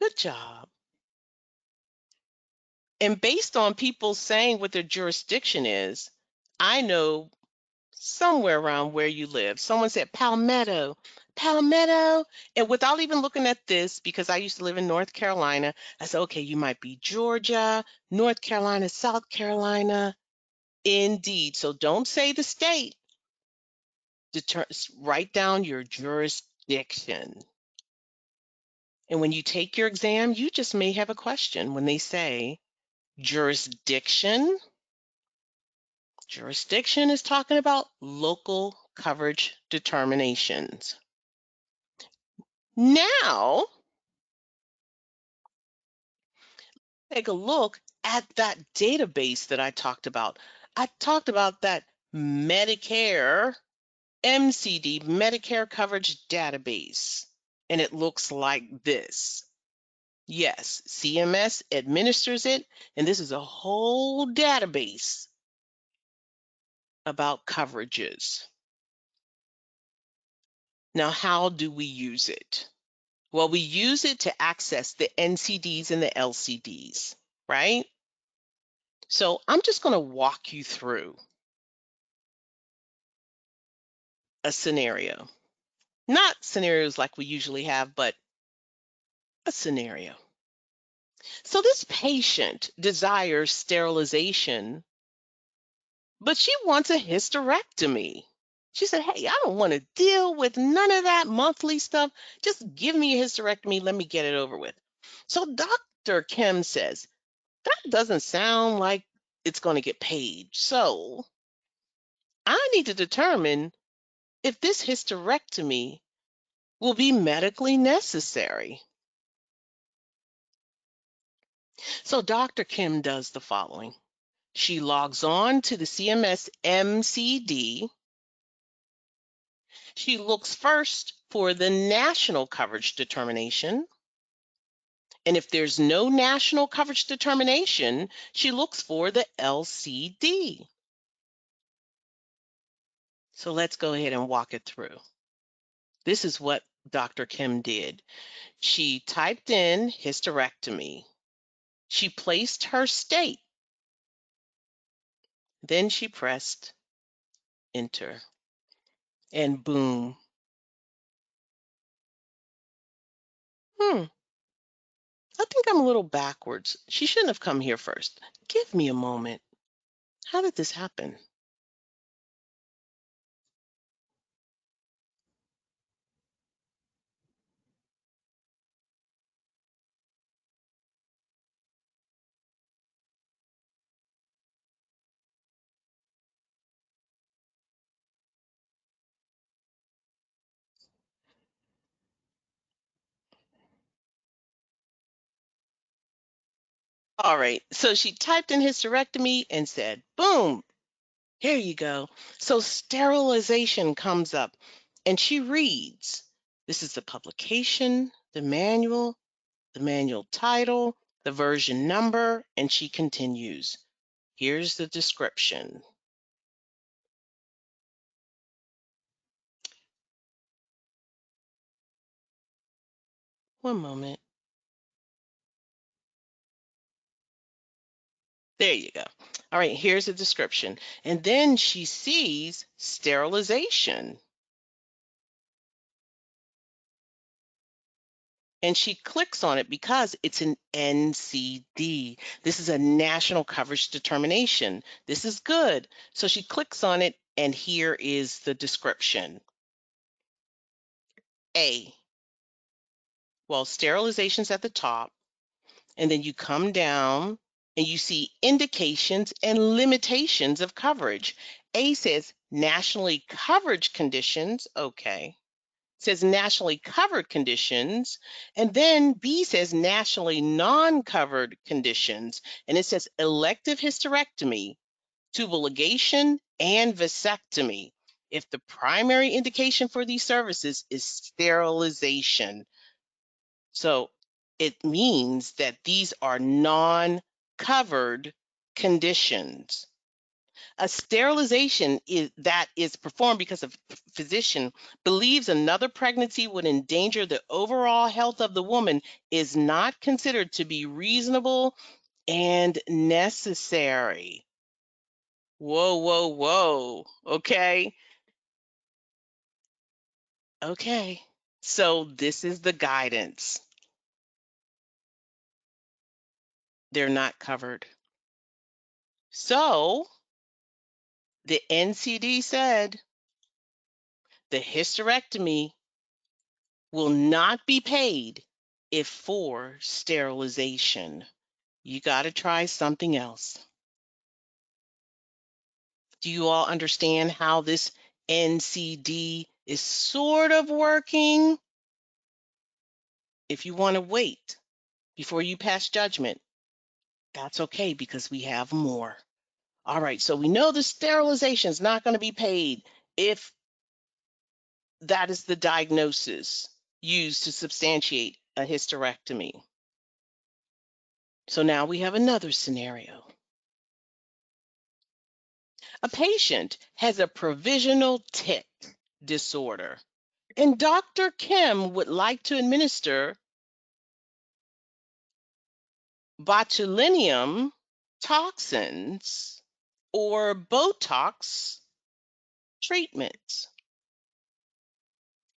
Good job. And based on people saying what their jurisdiction is, I know somewhere around where you live. Someone said Palmetto, Palmetto. And without even looking at this, because I used to live in North Carolina, I said, okay, you might be Georgia, North Carolina, South Carolina. Indeed. So don't say the state. Write down your jurisdiction. And when you take your exam, you just may have a question when they say jurisdiction. Jurisdiction is talking about local coverage determinations. Now, take a look at that database that I talked about. I talked about that Medicare MCD, Medicare Coverage Database, and it looks like this. Yes, CMS administers it, and this is a whole database about coverages. Now, how do we use it? Well, we use it to access the NCDs and the LCDs, right? So I'm just going to walk you through a scenario. Not scenarios like we usually have, but a scenario. So this patient desires sterilization, but she wants a hysterectomy. She said, hey, I don't want to deal with none of that monthly stuff. Just give me a hysterectomy. Let me get it over with. So Dr. Kim says, that doesn't sound like it's going to get paid. So I need to determine if this hysterectomy will be medically necessary. So Dr. Kim does the following. She logs on to the CMS MCD. She looks first for the national coverage determination. And if there's no national coverage determination, she looks for the LCD. So let's go ahead and walk it through. This is what Dr. Kim did. She typed in hysterectomy. She placed her state. Then she pressed enter. And boom. I think I'm a little backwards. She shouldn't have come here first. Give me a moment. How did this happen? All right. So she typed in hysterectomy and said, boom, here you go. So sterilization comes up and she reads, this is the publication, the manual title, the version number, and she continues. Here's the description. One moment. There you go. All right, here's the description. And then she sees sterilization. And she clicks on it because it's an NCD. This is a national coverage determination. This is good. So she clicks on it, and here is the description. A, well, sterilization's at the top, and then you come down and you see indications and limitations of coverage. A says nationally coverage conditions, okay. Says nationally covered conditions, and then B says nationally non-covered conditions, and it says elective hysterectomy, tubal ligation, and vasectomy if the primary indication for these services is sterilization. So it means that these are non-covered conditions. A sterilization that is performed because a physician believes another pregnancy would endanger the overall health of the woman is not considered to be reasonable and necessary. Whoa, whoa, whoa. Okay. Okay. So this is the guidance. They're not covered. So the NCD said the hysterectomy will not be paid if for sterilization. You got to try something else. Do you all understand how this NCD is sort of working? If you want to wait before you pass judgment, That's okay because we have more. All right, so we know the sterilization is not going to be paid if that is the diagnosis used to substantiate a hysterectomy. So now we have another scenario. A patient has a provisional tic disorder, and Dr. Kim would like to administer botulinum toxins or Botox treatments.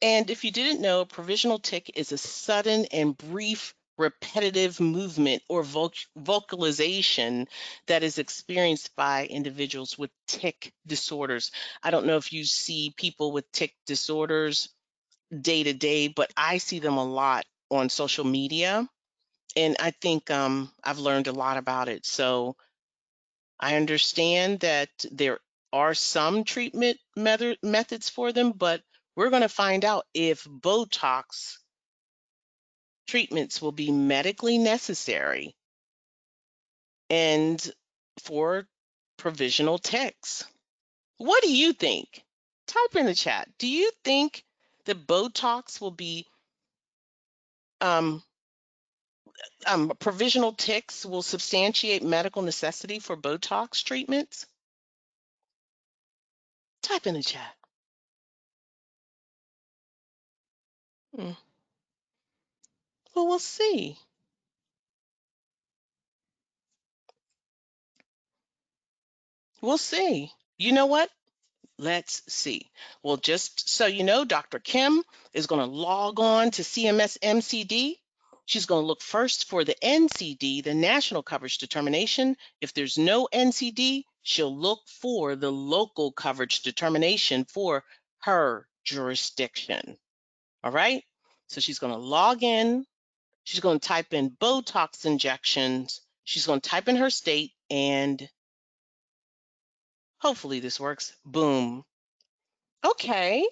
And if you didn't know, provisional tic is a sudden and brief repetitive movement or vocalization that is experienced by individuals with tic disorders. I don't know if you see people with tic disorders day to day, but I see them a lot on social media. And I think I've learned a lot about it. So I understand that there are some treatment methods for them, but we're going to find out if Botox treatments will be medically necessary and for provisional tics. What do you think? Type in the chat. Do you think that Botox will be um, provisional tics will substantiate medical necessity for Botox treatments? Type in the chat. Hmm. Well, we'll see. We'll see. You know what? Let's see. Well, just so you know, Dr. Kim is going to log on to CMS MCD. She's going to look first for the NCD, the National Coverage Determination. If there's no NCD, she'll look for the local coverage determination for her jurisdiction. All right? So she's going to log in. She's going to type in Botox injections. She's going to type in her state, and hopefully this works. Boom. Okay.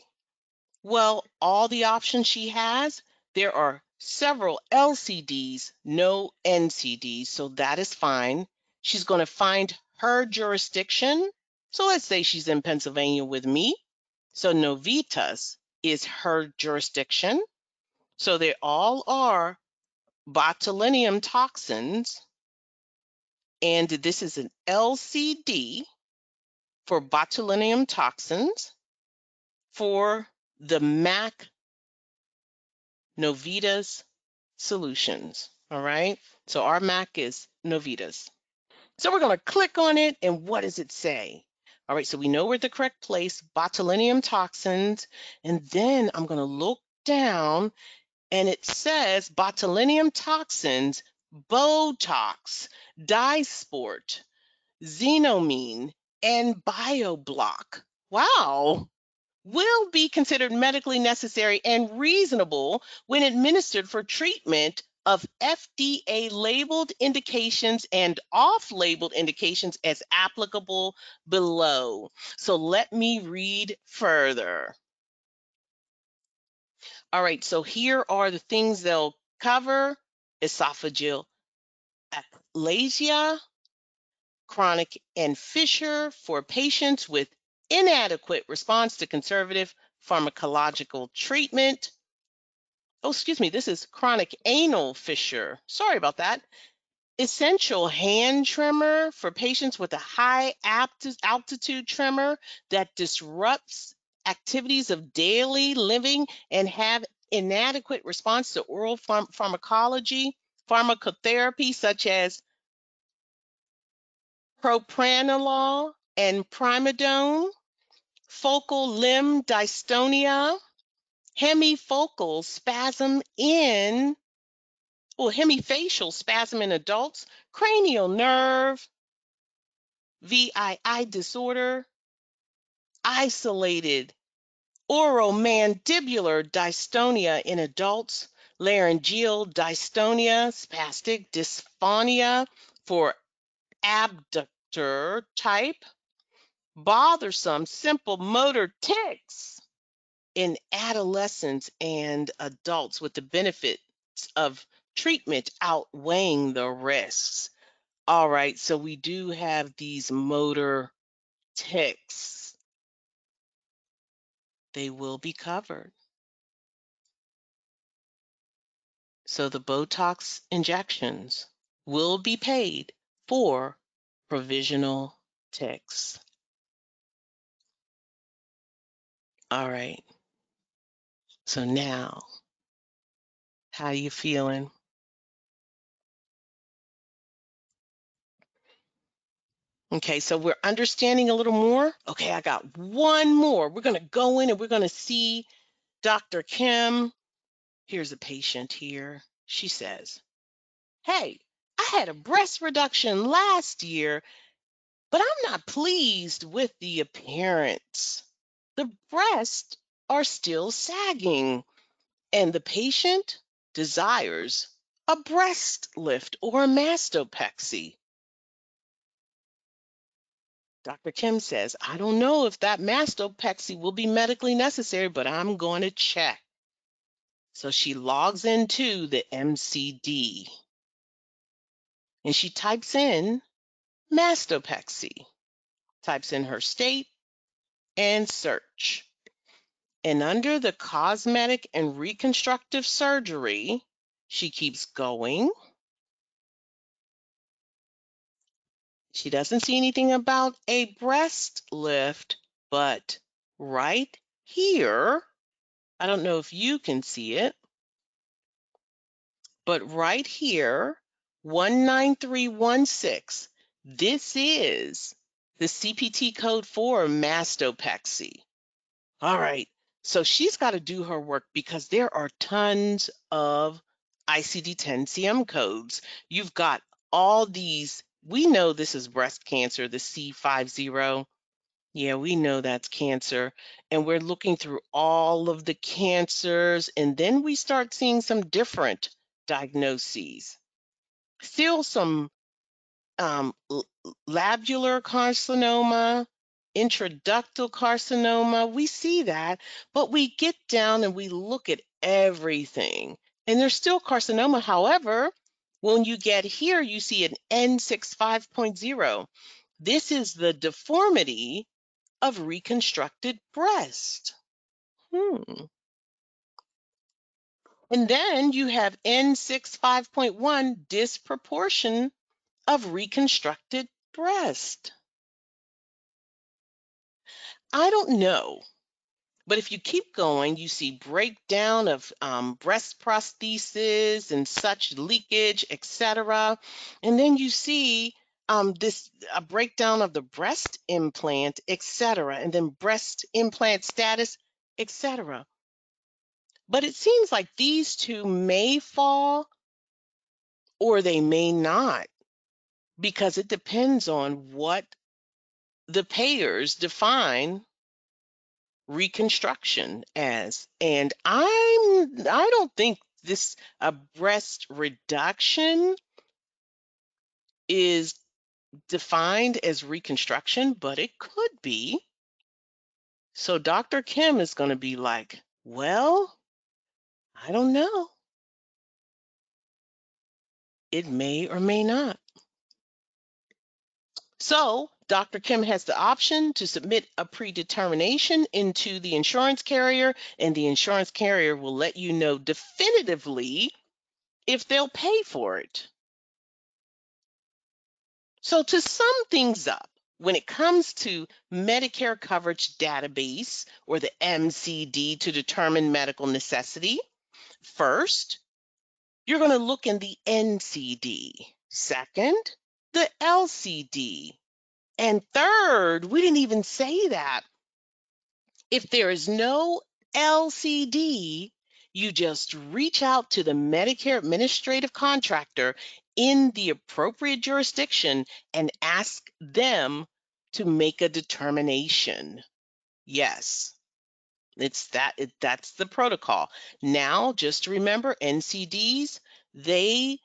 Well, all the options she has, there are several LCDs, no NCDs, so that is fine. She's going to find her jurisdiction. So let's say she's in Pennsylvania with me. So Novitas is her jurisdiction. So they all are botulinum toxins, and this is an LCD for botulinum toxins for the MAC Novitas Solutions. All right. So our MAC is Novitas. So we're going to click on it, and what does it say? All right. So we know we're at the correct place, botulinum toxins. And then I'm going to look down, and it says botulinum toxins, Botox, Dysport, Xenomine, and BioBlock. Wow. Will be considered medically necessary and reasonable when administered for treatment of FDA labeled indications and off labeled indications as applicable below. So let me read further. All right, so here are the things they'll cover: esophageal aplasia, chronic and fissure for patients with inadequate response to conservative pharmacological treatment. Oh, excuse me, this is chronic anal fissure. Sorry about that. Essential hand tremor for patients with a high altitude tremor that disrupts activities of daily living and have inadequate response to oral pharmacology, pharmacotherapy such as propranolol and primidone, focal limb dystonia, hemifocal spasm in hemifacial spasm in adults, cranial nerve, VII disorder, isolated oromandibular dystonia in adults, laryngeal dystonia, spastic dysphonia for abductor type, bothersome simple motor tics in adolescents and adults with the benefits of treatment outweighing the risks. All right, so we do have these motor tics. They will be covered. So the Botox injections will be paid for provisional tics. All right, so now, how you feeling? Okay, so we're understanding a little more. Okay, I got one more. We're going to go in and we're going to see Dr. Kim. Here's a patient here. She says, "Hey, I had a breast reduction last year, but I'm not pleased with the appearance. The breasts are still sagging, and the patient desires a breast lift or a mastopexy." Dr. Kim says, "I don't know if that mastopexy will be medically necessary, but I'm going to check." So she logs into the MCD and she types in mastopexy, types in her state and search. And under the cosmetic and reconstructive surgery, she keeps going. She doesn't see anything about a breast lift, but right here, I don't know if you can see it, but right here, 19316, this is the CPT code for mastopexy. All right, so she's got to do her work because there are tons of ICD-10 codes. You've got all these. We know this is breast cancer, the C50. Yeah, we know that's cancer. And we're looking through all of the cancers, and then we start seeing some different diagnoses. Still some labular carcinoma, intraductal carcinoma. We see that, but we get down and we look at everything. And there's still carcinoma. However, when you get here, you see an N65.0. This is the deformity of reconstructed breast. And then you have N65.1, disproportion of reconstructed breast. I don't know, but if you keep going, you see breakdown of breast prosthesis and such, leakage, etc. And then you see this a breakdown of the breast implant, etc. And then breast implant status, etc. But it seems like these two may fall or they may not, because it depends on what the payers define reconstruction as. And I don't think this a breast reduction is defined as reconstruction, but it could be. So Dr. Kim is going to be like, well, I don't know. It may or may not. So Dr. Kim has the option to submit a predetermination into the insurance carrier, and the insurance carrier will let you know definitively if they'll pay for it. So to sum things up, when it comes to Medicare coverage database, or the MCD, to determine medical necessity, first, you're going to look in the NCD. Second, the LCD. And third, we didn't even say that. If there is no LCD, you just reach out to the Medicare administrative contractor in the appropriate jurisdiction and ask them to make a determination. Yes, that's the protocol. Now, just remember, NCDs, they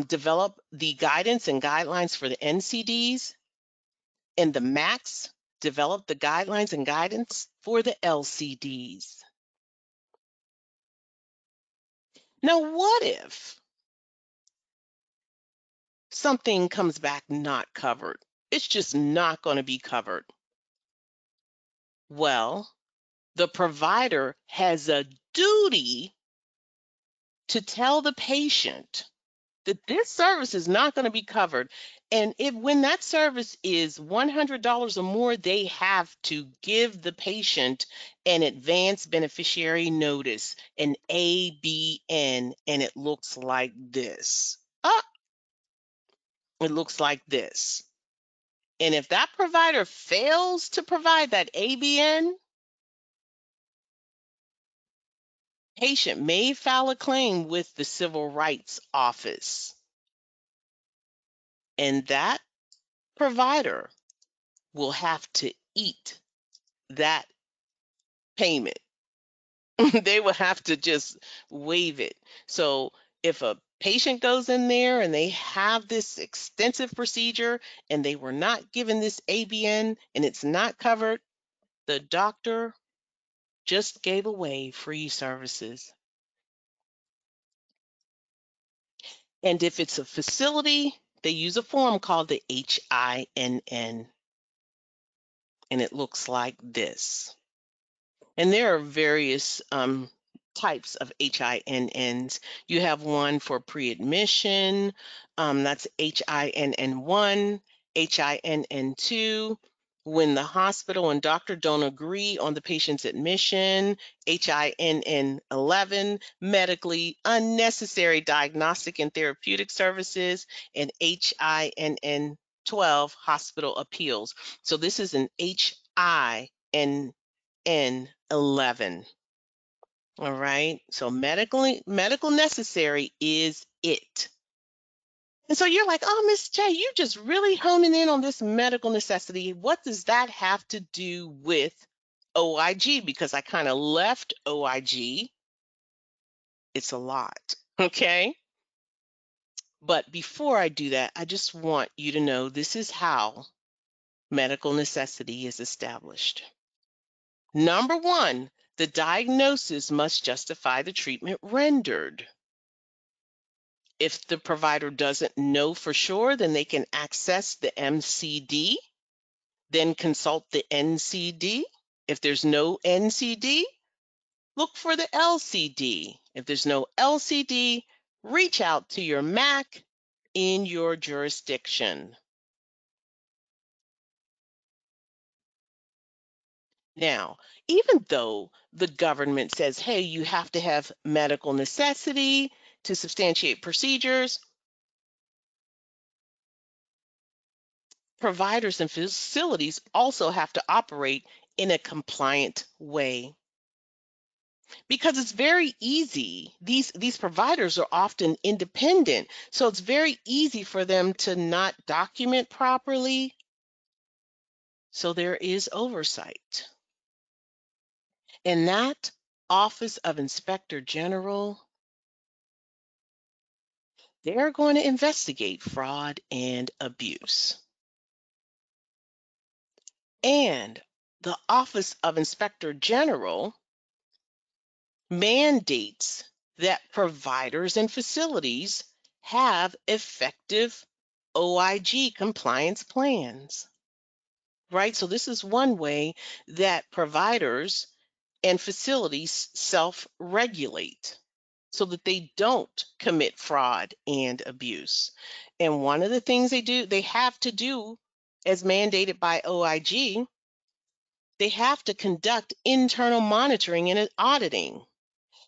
develop the guidance and guidelines for the NCDs, and the MACs develop the guidelines and guidance for the LCDs. Now, what if something comes back not covered. It's just not going to be covered. Well, the provider has a duty to tell the patient that this service is not going to be covered. And if when that service is $100 or more, they have to give the patient an advance beneficiary notice, an ABN, and it looks like this. It looks like this. And if that provider fails to provide that ABN, patient may file a claim with the Civil Rights Office. And that provider will have to eat that payment. They will have to just waive it. So if a patient goes in there and they have this extensive procedure and they were not given this ABN and it's not covered, the doctor just gave away free services. And if it's a facility, they use a form called the HINN, and it looks like this. And there are various types of HINNs. You have one for pre-admission, that's HINN1, HINN2. When the hospital and doctor don't agree on the patient's admission, HINN11, medically unnecessary diagnostic and therapeutic services, and HINN12, hospital appeals. So this is an HINN 11. All right. So medical necessary is it. And so you're like, oh, Miss J, you're just really honing in on this medical necessity. What does that have to do with OIG? Because I kind of left OIG. It's a lot. Okay. But before I do that, I just want you to know this is how medical necessity is established. Number one, the diagnosis must justify the treatment rendered. If the provider doesn't know for sure, then they can access the MCD, then consult the NCD. If there's no NCD, look for the LCD. If there's no LCD, reach out to your MAC in your jurisdiction. Now, even though the government says, hey, you have to have medical necessity to substantiate procedures, providers and facilities also have to operate in a compliant way. Because it's very easy. These providers are often independent, so it's very easy for them to not document properly. So there is oversight. And that Office of Inspector General, they're going to investigate fraud and abuse. And the Office of Inspector General mandates that providers and facilities have effective OIG compliance plans, right? So this is one way that providers and facilities self-regulate so that they don't commit fraud and abuse. And one of the things they have to do as mandated by OIG, they have to conduct internal monitoring and auditing.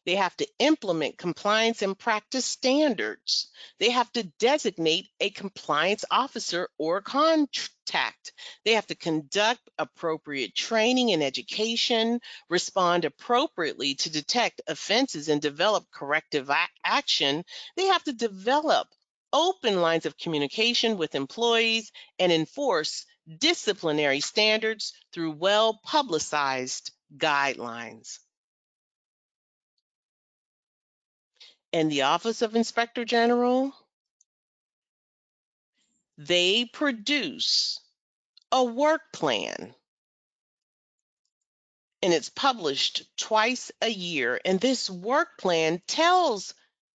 They have to implement compliance and practice standards. They have to designate a compliance officer or contact. They have to conduct appropriate training and education, respond appropriately to detect offenses and develop corrective action. They have to develop open lines of communication with employees and enforce disciplinary standards through well-publicized guidelines. And the Office of Inspector General, they produce a work plan, and it's published twice a year. And this work plan tells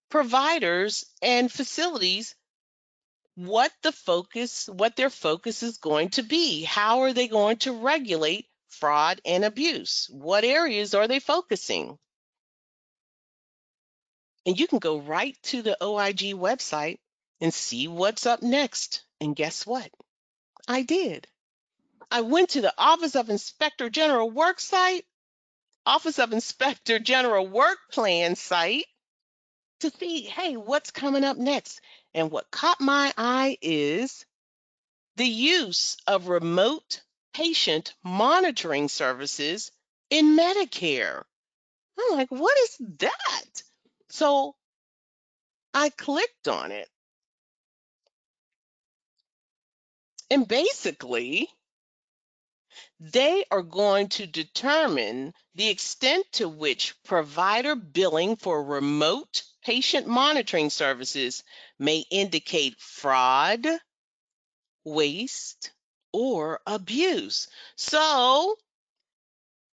providers and facilities what their focus is going to be. How are they going to regulate fraud and abuse? What areas are they focusing? And you can go right to the OIG website and see what's up next. And guess what? I did. I went to the Office of Inspector General Work site, Office of Inspector General Work Plan site to see, hey, what's coming up next? And what caught my eye is the use of remote patient monitoring services in Medicare. I'm like, what is that? So I clicked on it, and basically, they are going to determine the extent to which provider billing for remote patient monitoring services may indicate fraud, waste, or abuse. So,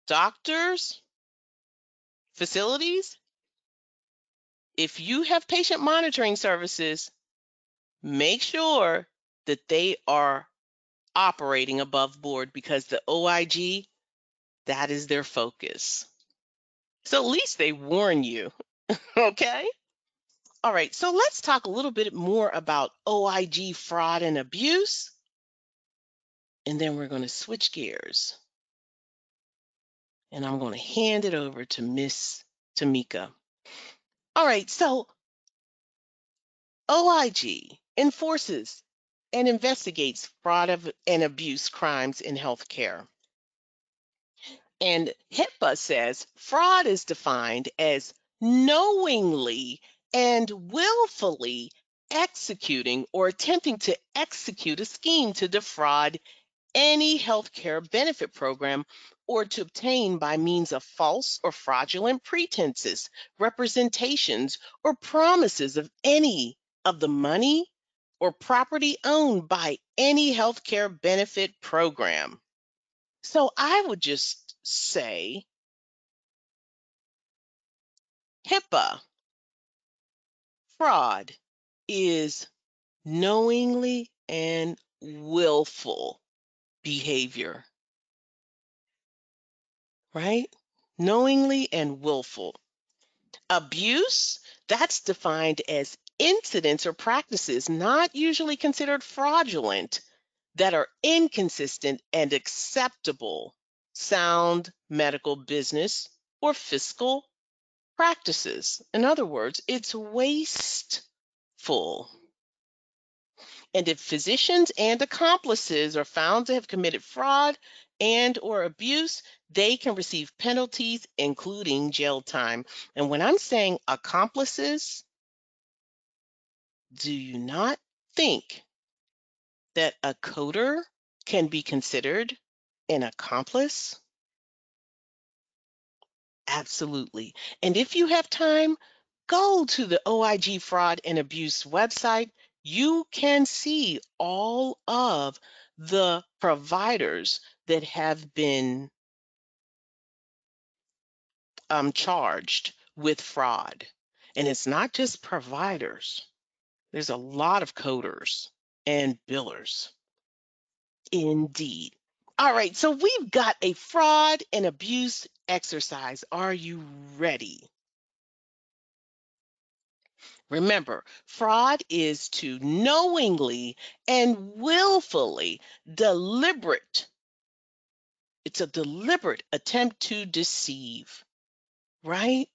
doctors, facilities, if you have patient monitoring services, make sure that they are operating above board because the OIG, that is their focus. So at least they warn you, okay? All right, so let's talk a little bit more about OIG fraud and abuse, and then we're going to switch gears, and I'm going to hand it over to Miss Tamika. All right, so OIG enforces and investigates fraud and abuse crimes in healthcare. And HIPAA says fraud is defined as knowingly and willfully executing or attempting to execute a scheme to defraud any healthcare benefit program or to obtain by means of false or fraudulent pretenses, representations, or promises of any of the money or property owned by any healthcare benefit program. So I would just say HIPAA fraud is knowingly and willful behavior, right? Knowingly and willful. Abuse, that's defined as incidents or practices not usually considered fraudulent that are inconsistent and acceptable, sound medical business or fiscal practices. In other words, it's wasteful. And if physicians and accomplices are found to have committed fraud and or abuse, they can receive penalties, including jail time. And when I'm saying accomplices, do you not think that a coder can be considered an accomplice? Absolutely. And if you have time, go to the OIG Fraud and Abuse website. You can see all of the providers that have been charged with fraud. And it's not just providers, there's a lot of coders and billers. Indeed. All right, so we've got a fraud and abuse exercise. Are you ready? Remember, fraud is to knowingly and willfully deliberate. It's a deliberate attempt to deceive, right?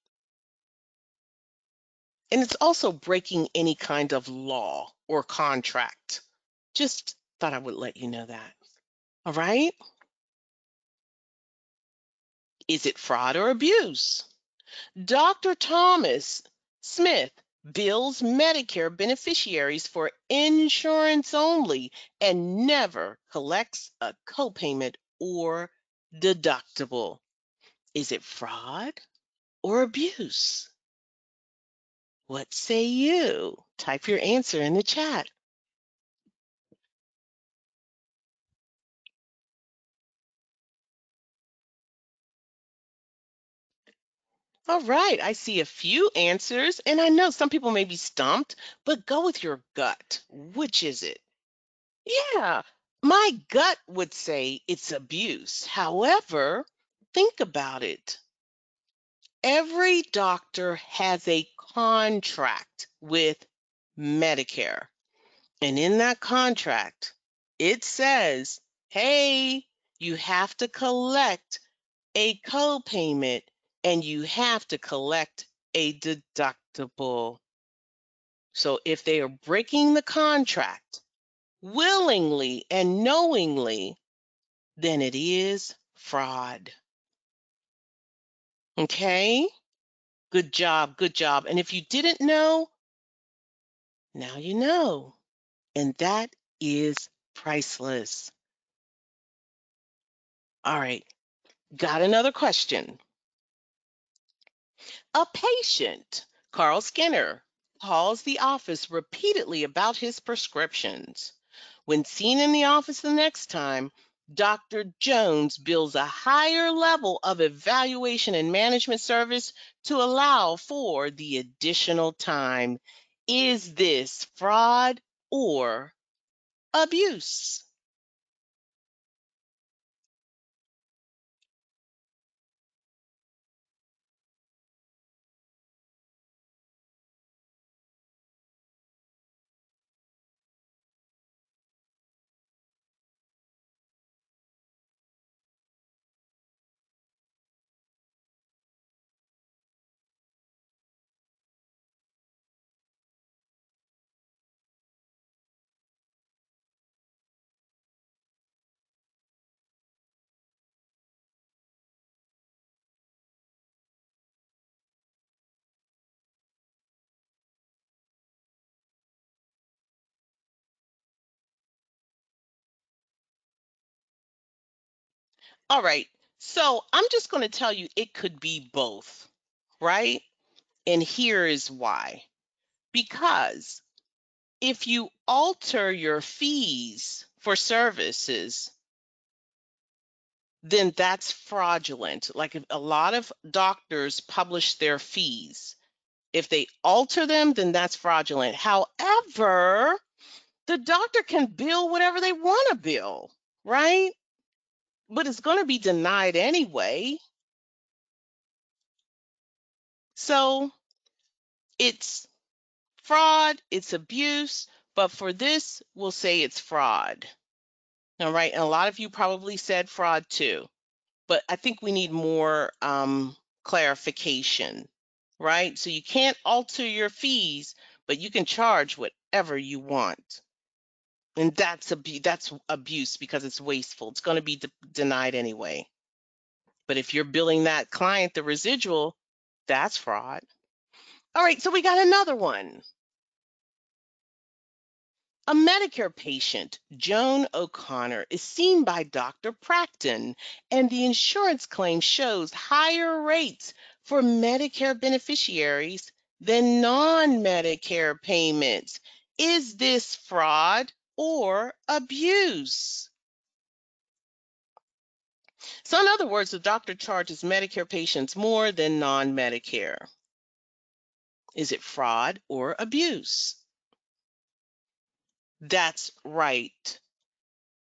And it's also breaking any kind of law or contract. Just thought I would let you know that. All right? Is it fraud or abuse? Dr. Thomas Smith bills Medicare beneficiaries for insurance only and never collects a copayment or deductible. Is it fraud or abuse? What say you? Type your answer in the chat. All right, I see a few answers, and I know some people may be stumped, but go with your gut. Which is it? Yeah, my gut would say it's abuse. However, think about it. Every doctor has a contract with Medicare. And in that contract, it says, hey, you have to collect a copayment and you have to collect a deductible. So if they are breaking the contract willingly and knowingly, then it is fraud. Okay? Good job. Good job. And if you didn't know, now you know. And that is priceless. All right. Got another question. A patient, Carl Skinner, calls the office repeatedly about his prescriptions. When seen in the office the next time, Dr. Jones bills a higher level of evaluation and management service to allow for the additional time. Is this fraud or abuse? All right. So I'm just going to tell you it could be both, right? And here is why. Because if you alter your fees for services, then that's fraudulent. Like if a lot of doctors publish their fees. If they alter them, then that's fraudulent. However, the doctor can bill whatever they want to bill, right? But it's going to be denied anyway. So it's fraud, it's abuse, but for this, we'll say it's fraud. All right. And a lot of you probably said fraud too, but I think we need more clarification, right? So you can't alter your fees, but you can charge whatever you want. And that's abuse because it's wasteful. It's going to be denied anyway. But if you're billing that client the residual, that's fraud. All right, so we got another one. A Medicare patient, Joan O'Connor, is seen by Dr. Practon, and the insurance claim shows higher rates for Medicare beneficiaries than non-Medicare payments. Is this fraud or abuse? So, in other words, the doctor charges Medicare patients more than non-Medicare. Is it fraud or abuse? That's right.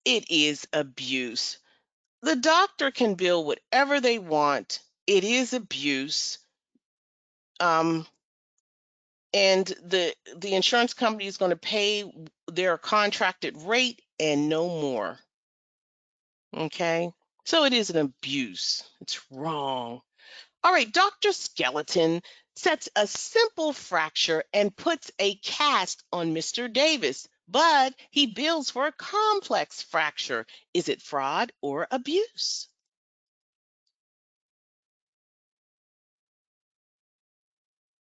It is abuse. The doctor can bill whatever they want. It is abuse. Um, and the insurance company is going to pay their contracted rate and no more. Okay? So it is an abuse. It's wrong. All right, Dr. Skeleton sets a simple fracture and puts a cast on Mr. Davis, but he bills for a complex fracture. Is it fraud or abuse?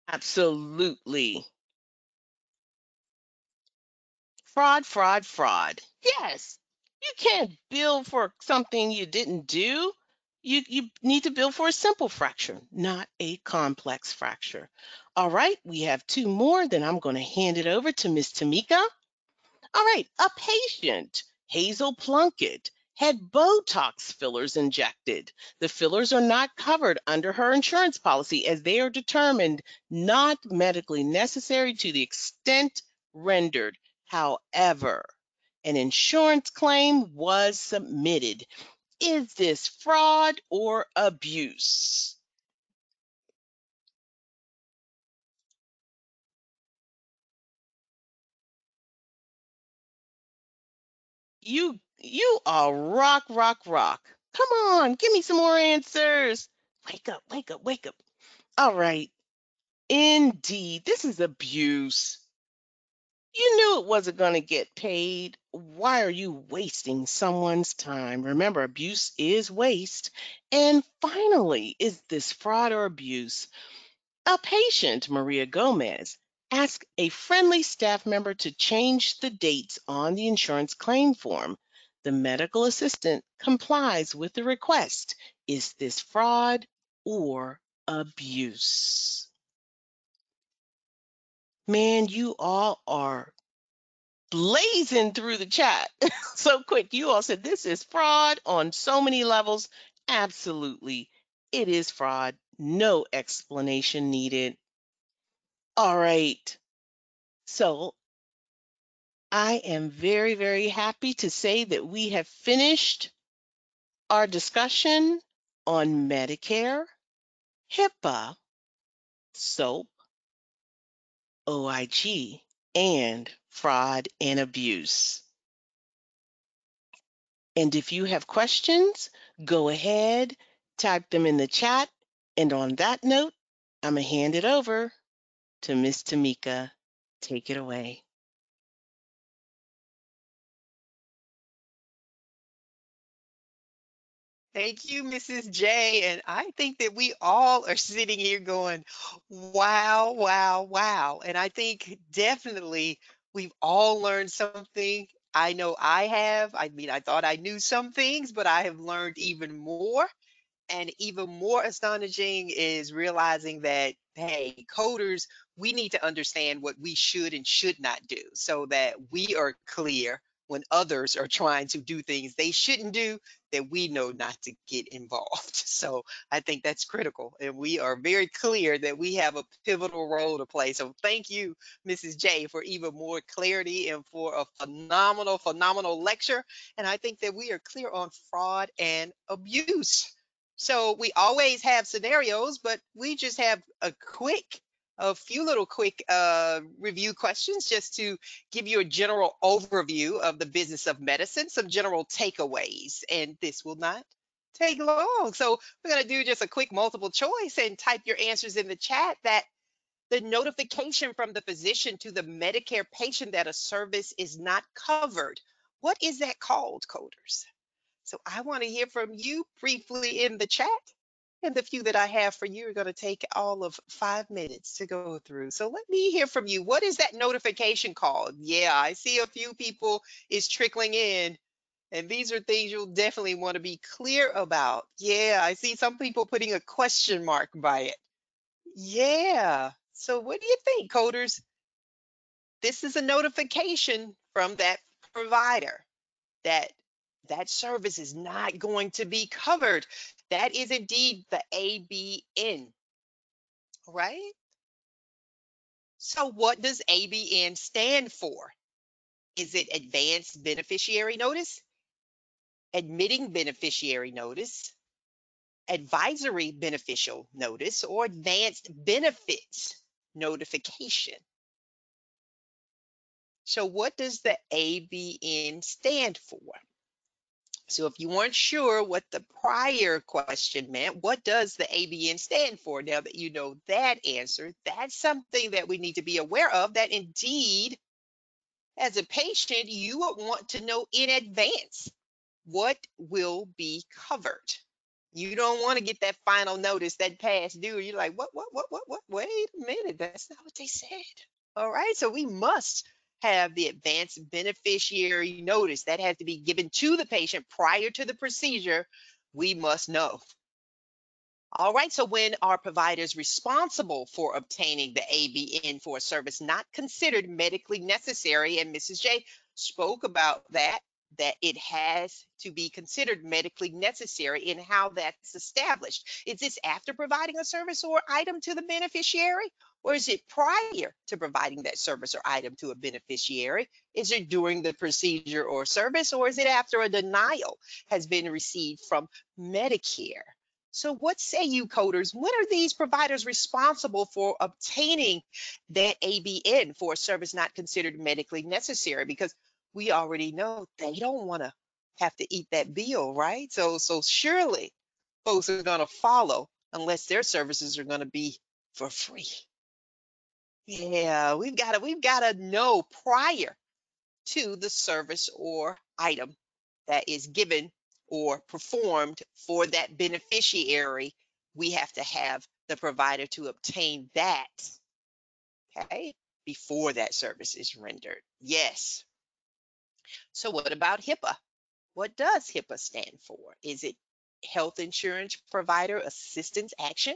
Absolutely. Fraud, fraud, fraud. Yes. You can't bill for something you didn't do. You need to bill for a simple fracture, not a complex fracture. All right, we have two more, then I'm going to hand it over to Miss Tamika. All right, a patient, Hazel Plunkett, had Botox fillers injected. The fillers are not covered under her insurance policy as they are determined not medically necessary to the extent rendered. However, an insurance claim was submitted. Is this fraud or abuse? You are rock, rock, rock. Come on, give me some more answers. Wake up, wake up, wake up. All right. Indeed, this is abuse. You knew it wasn't going to get paid. Why are you wasting someone's time? Remember, abuse is waste. And finally, is this fraud or abuse? A patient, Maria Gomez, asked a friendly staff member to change the dates on the insurance claim form. The medical assistant complies with the request. Is this fraud or abuse? Man, you all are blazing through the chat so quick. You all said this is fraud on so many levels. Absolutely. It is fraud. No explanation needed. All right. So I am very, very happy to say that we have finished our discussion on Medicare, HIPAA, SOAP, OIG, and fraud and abuse. And if you have questions, go ahead, type them in the chat. And on that note, I'm going to hand it over to Miss Tamika. Take it away. Thank you, Mrs. J. And I think that we all are sitting here going, wow, wow, wow. And I think definitely we've all learned something. I know I have. I mean, I thought I knew some things, but I have learned even more. And even more astonishing is realizing that, hey, coders, we need to understand what we should and should not do so that we are clear when others are trying to do things they shouldn't do, that we know not to get involved. So I think that's critical. And we are very clear that we have a pivotal role to play. So thank you, Mrs. J, for even more clarity and for a phenomenal, phenomenal lecture. And I think that we are clear on fraud and abuse. So we always have scenarios, but we just have a few little quick review questions just to give you a general overview of the business of medicine, some general takeaways, and this will not take long. So we're going to do just a quick multiple choice and type your answers in the chat. That the notification from the physician to the Medicare patient that a service is not covered. What is that called, coders? So I want to hear from you briefly in the chat. And the few that I have for you are going to take all of 5 minutes to go through. So let me hear from you. What is that notification called? Yeah, I see a few people is trickling in. And these are things you'll definitely want to be clear about. Yeah, I see some people putting a question mark by it. Yeah. So what do you think, coders? This is a notification from that provider that that service is not going to be covered. That is indeed the ABN, right? So what does ABN stand for? Is it advanced beneficiary notice, admitting beneficiary notice, advisory beneficial notice, or advanced benefits notification? So what does the ABN stand for? So if you weren't sure what the prior question meant, what does the ABN stand for? Now that you know that answer, that's something that we need to be aware of, that indeed, as a patient, you would want to know in advance what will be covered. You don't want to get that final notice, that past due. You're like, what? Wait a minute, that's not what they said. All right, so we must have the advanced beneficiary notice that has to be given to the patient prior to the procedure. We must know. All right, so when are providers responsible for obtaining the ABN for a service not considered medically necessary? And Mrs. J spoke about that. that it has to be considered medically necessary and how that's established. Is this after providing a service or item to the beneficiary? Or is it prior to providing that service or item to a beneficiary? Is it during the procedure or service, or is it after a denial has been received from Medicare? So, what say you, coders? When are these providers responsible for obtaining that ABN for a service not considered medically necessary? Because we already know they don't want to have to eat that bill, right? So surely folks are going to follow unless their services are going to be for free. Yeah, we've got to know prior to the service or item that is given or performed for that beneficiary. We have to have the provider to obtain that, okay, before that service is rendered. Yes. So what about HIPAA? What does HIPAA stand for? Is it Health Insurance Provider Assistance Action?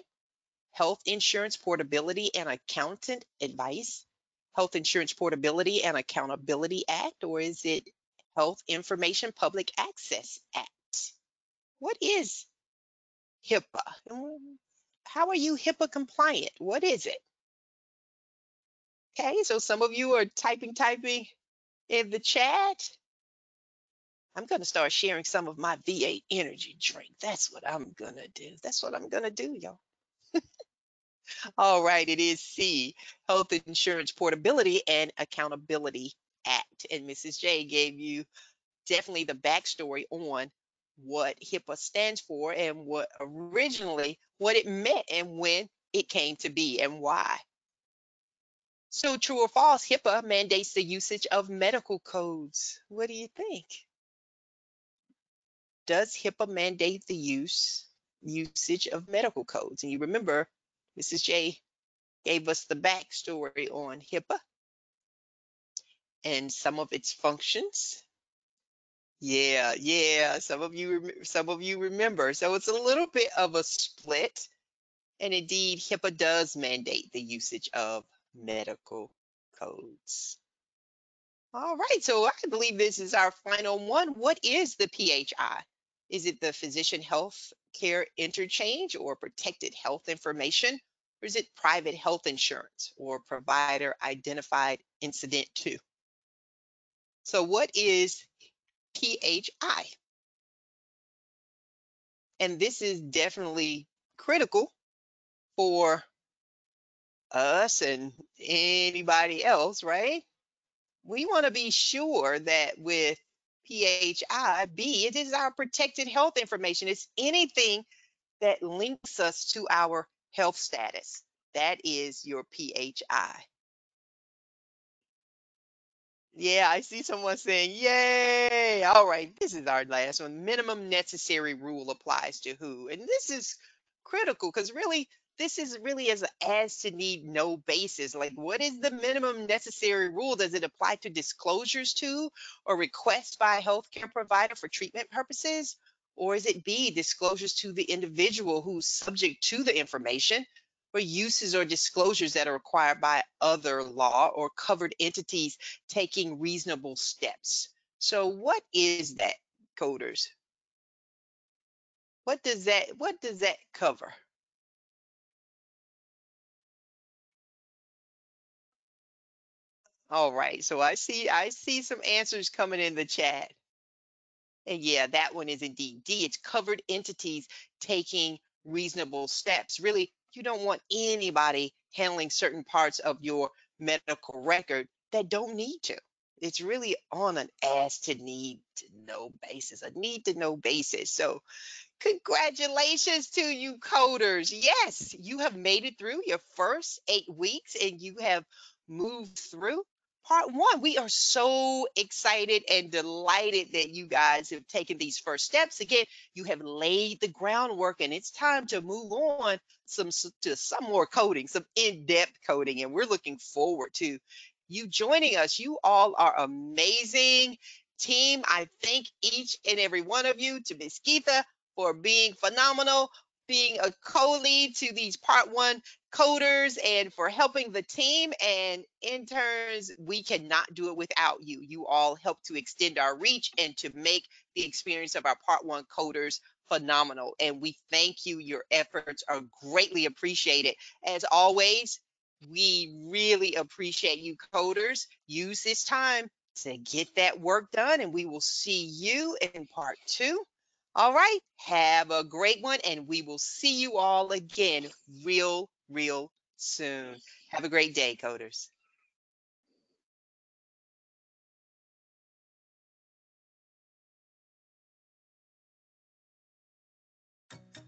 Health Insurance Portability and Accountant Advice? Health Insurance Portability and Accountability Act? Or is it Health Information Public Access Act? What is HIPAA? How are you HIPAA compliant? What is it? Okay, so some of you are typing in the chat. I'm going to start sharing some of my V8 energy drink. That's what I'm going to do. That's what I'm going to do, y'all. All right, it is C, Health Insurance Portability and Accountability Act. And Mrs. J gave you definitely the backstory on what HIPAA stands for and what originally what it meant and when it came to be and why. So true or false, HIPAA mandates the usage of medical codes. What do you think? Does HIPAA mandate the usage of medical codes? And you remember, Mrs. J gave us the backstory on HIPAA and some of its functions. Yeah. Some of you remember. So it's a little bit of a split. And indeed, HIPAA does mandate the usage of medical codes. All right, so I believe this is our final one. What is the PHI? Is it the physician health care interchange or protected health information? Or is it private health insurance or provider identified incident to? So what is PHI? And this is definitely critical for us and anybody else, right? We want to be sure that with PHIB, it is our protected health information. It's anything that links us to our health status. That is your PHI. Yeah, I see someone saying, yay. All right, this is our last one. Minimum necessary rule applies to who? And this is critical because really, this is really as to need no basis. Like, what is the minimum necessary rule? Does it apply to disclosures to or requests by a healthcare provider for treatment purposes? Or is it B, disclosures to the individual who's subject to the information? For uses or disclosures that are required by other law or covered entities taking reasonable steps. So what is that, coders? What does that cover? All right. So I see some answers coming in the chat. And yeah, that one is indeed D. It's covered entities taking reasonable steps. Really, you don't want anybody handling certain parts of your medical record that don't need to. It's really on an as to need to know basis, a need to know basis. So congratulations to you, coders. Yes, you have made it through your first 8 weeks and you have moved through part one. We are so excited and delighted that you guys have taken these first steps. Again, you have laid the groundwork and it's time to move on to some more coding, some in-depth coding. And we're looking forward to you joining us. You all are amazing team. I thank each and every one of you, to Miss Geetha for being phenomenal, being a co-lead to these part one coders and for helping the team and interns. We cannot do it without you. You all help to extend our reach and to make the experience of our Part 1 coders phenomenal. And we thank you. Your efforts are greatly appreciated. As always, we really appreciate you, coders. Use this time to get that work done, and we will see you in Part 2. All right. Have a great one, and we will see you all again real soon. Have a great day, coders.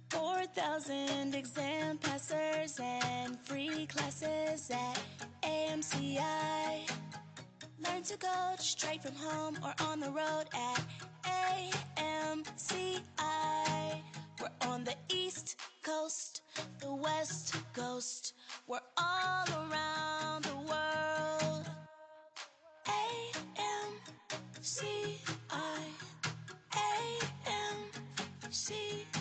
4,000 exam passers and free classes at AMCI. Learn to code straight from home or on the road at AMCI. We're on the East Coast, the West Coast. We're all around the world. AMCI. AMCI.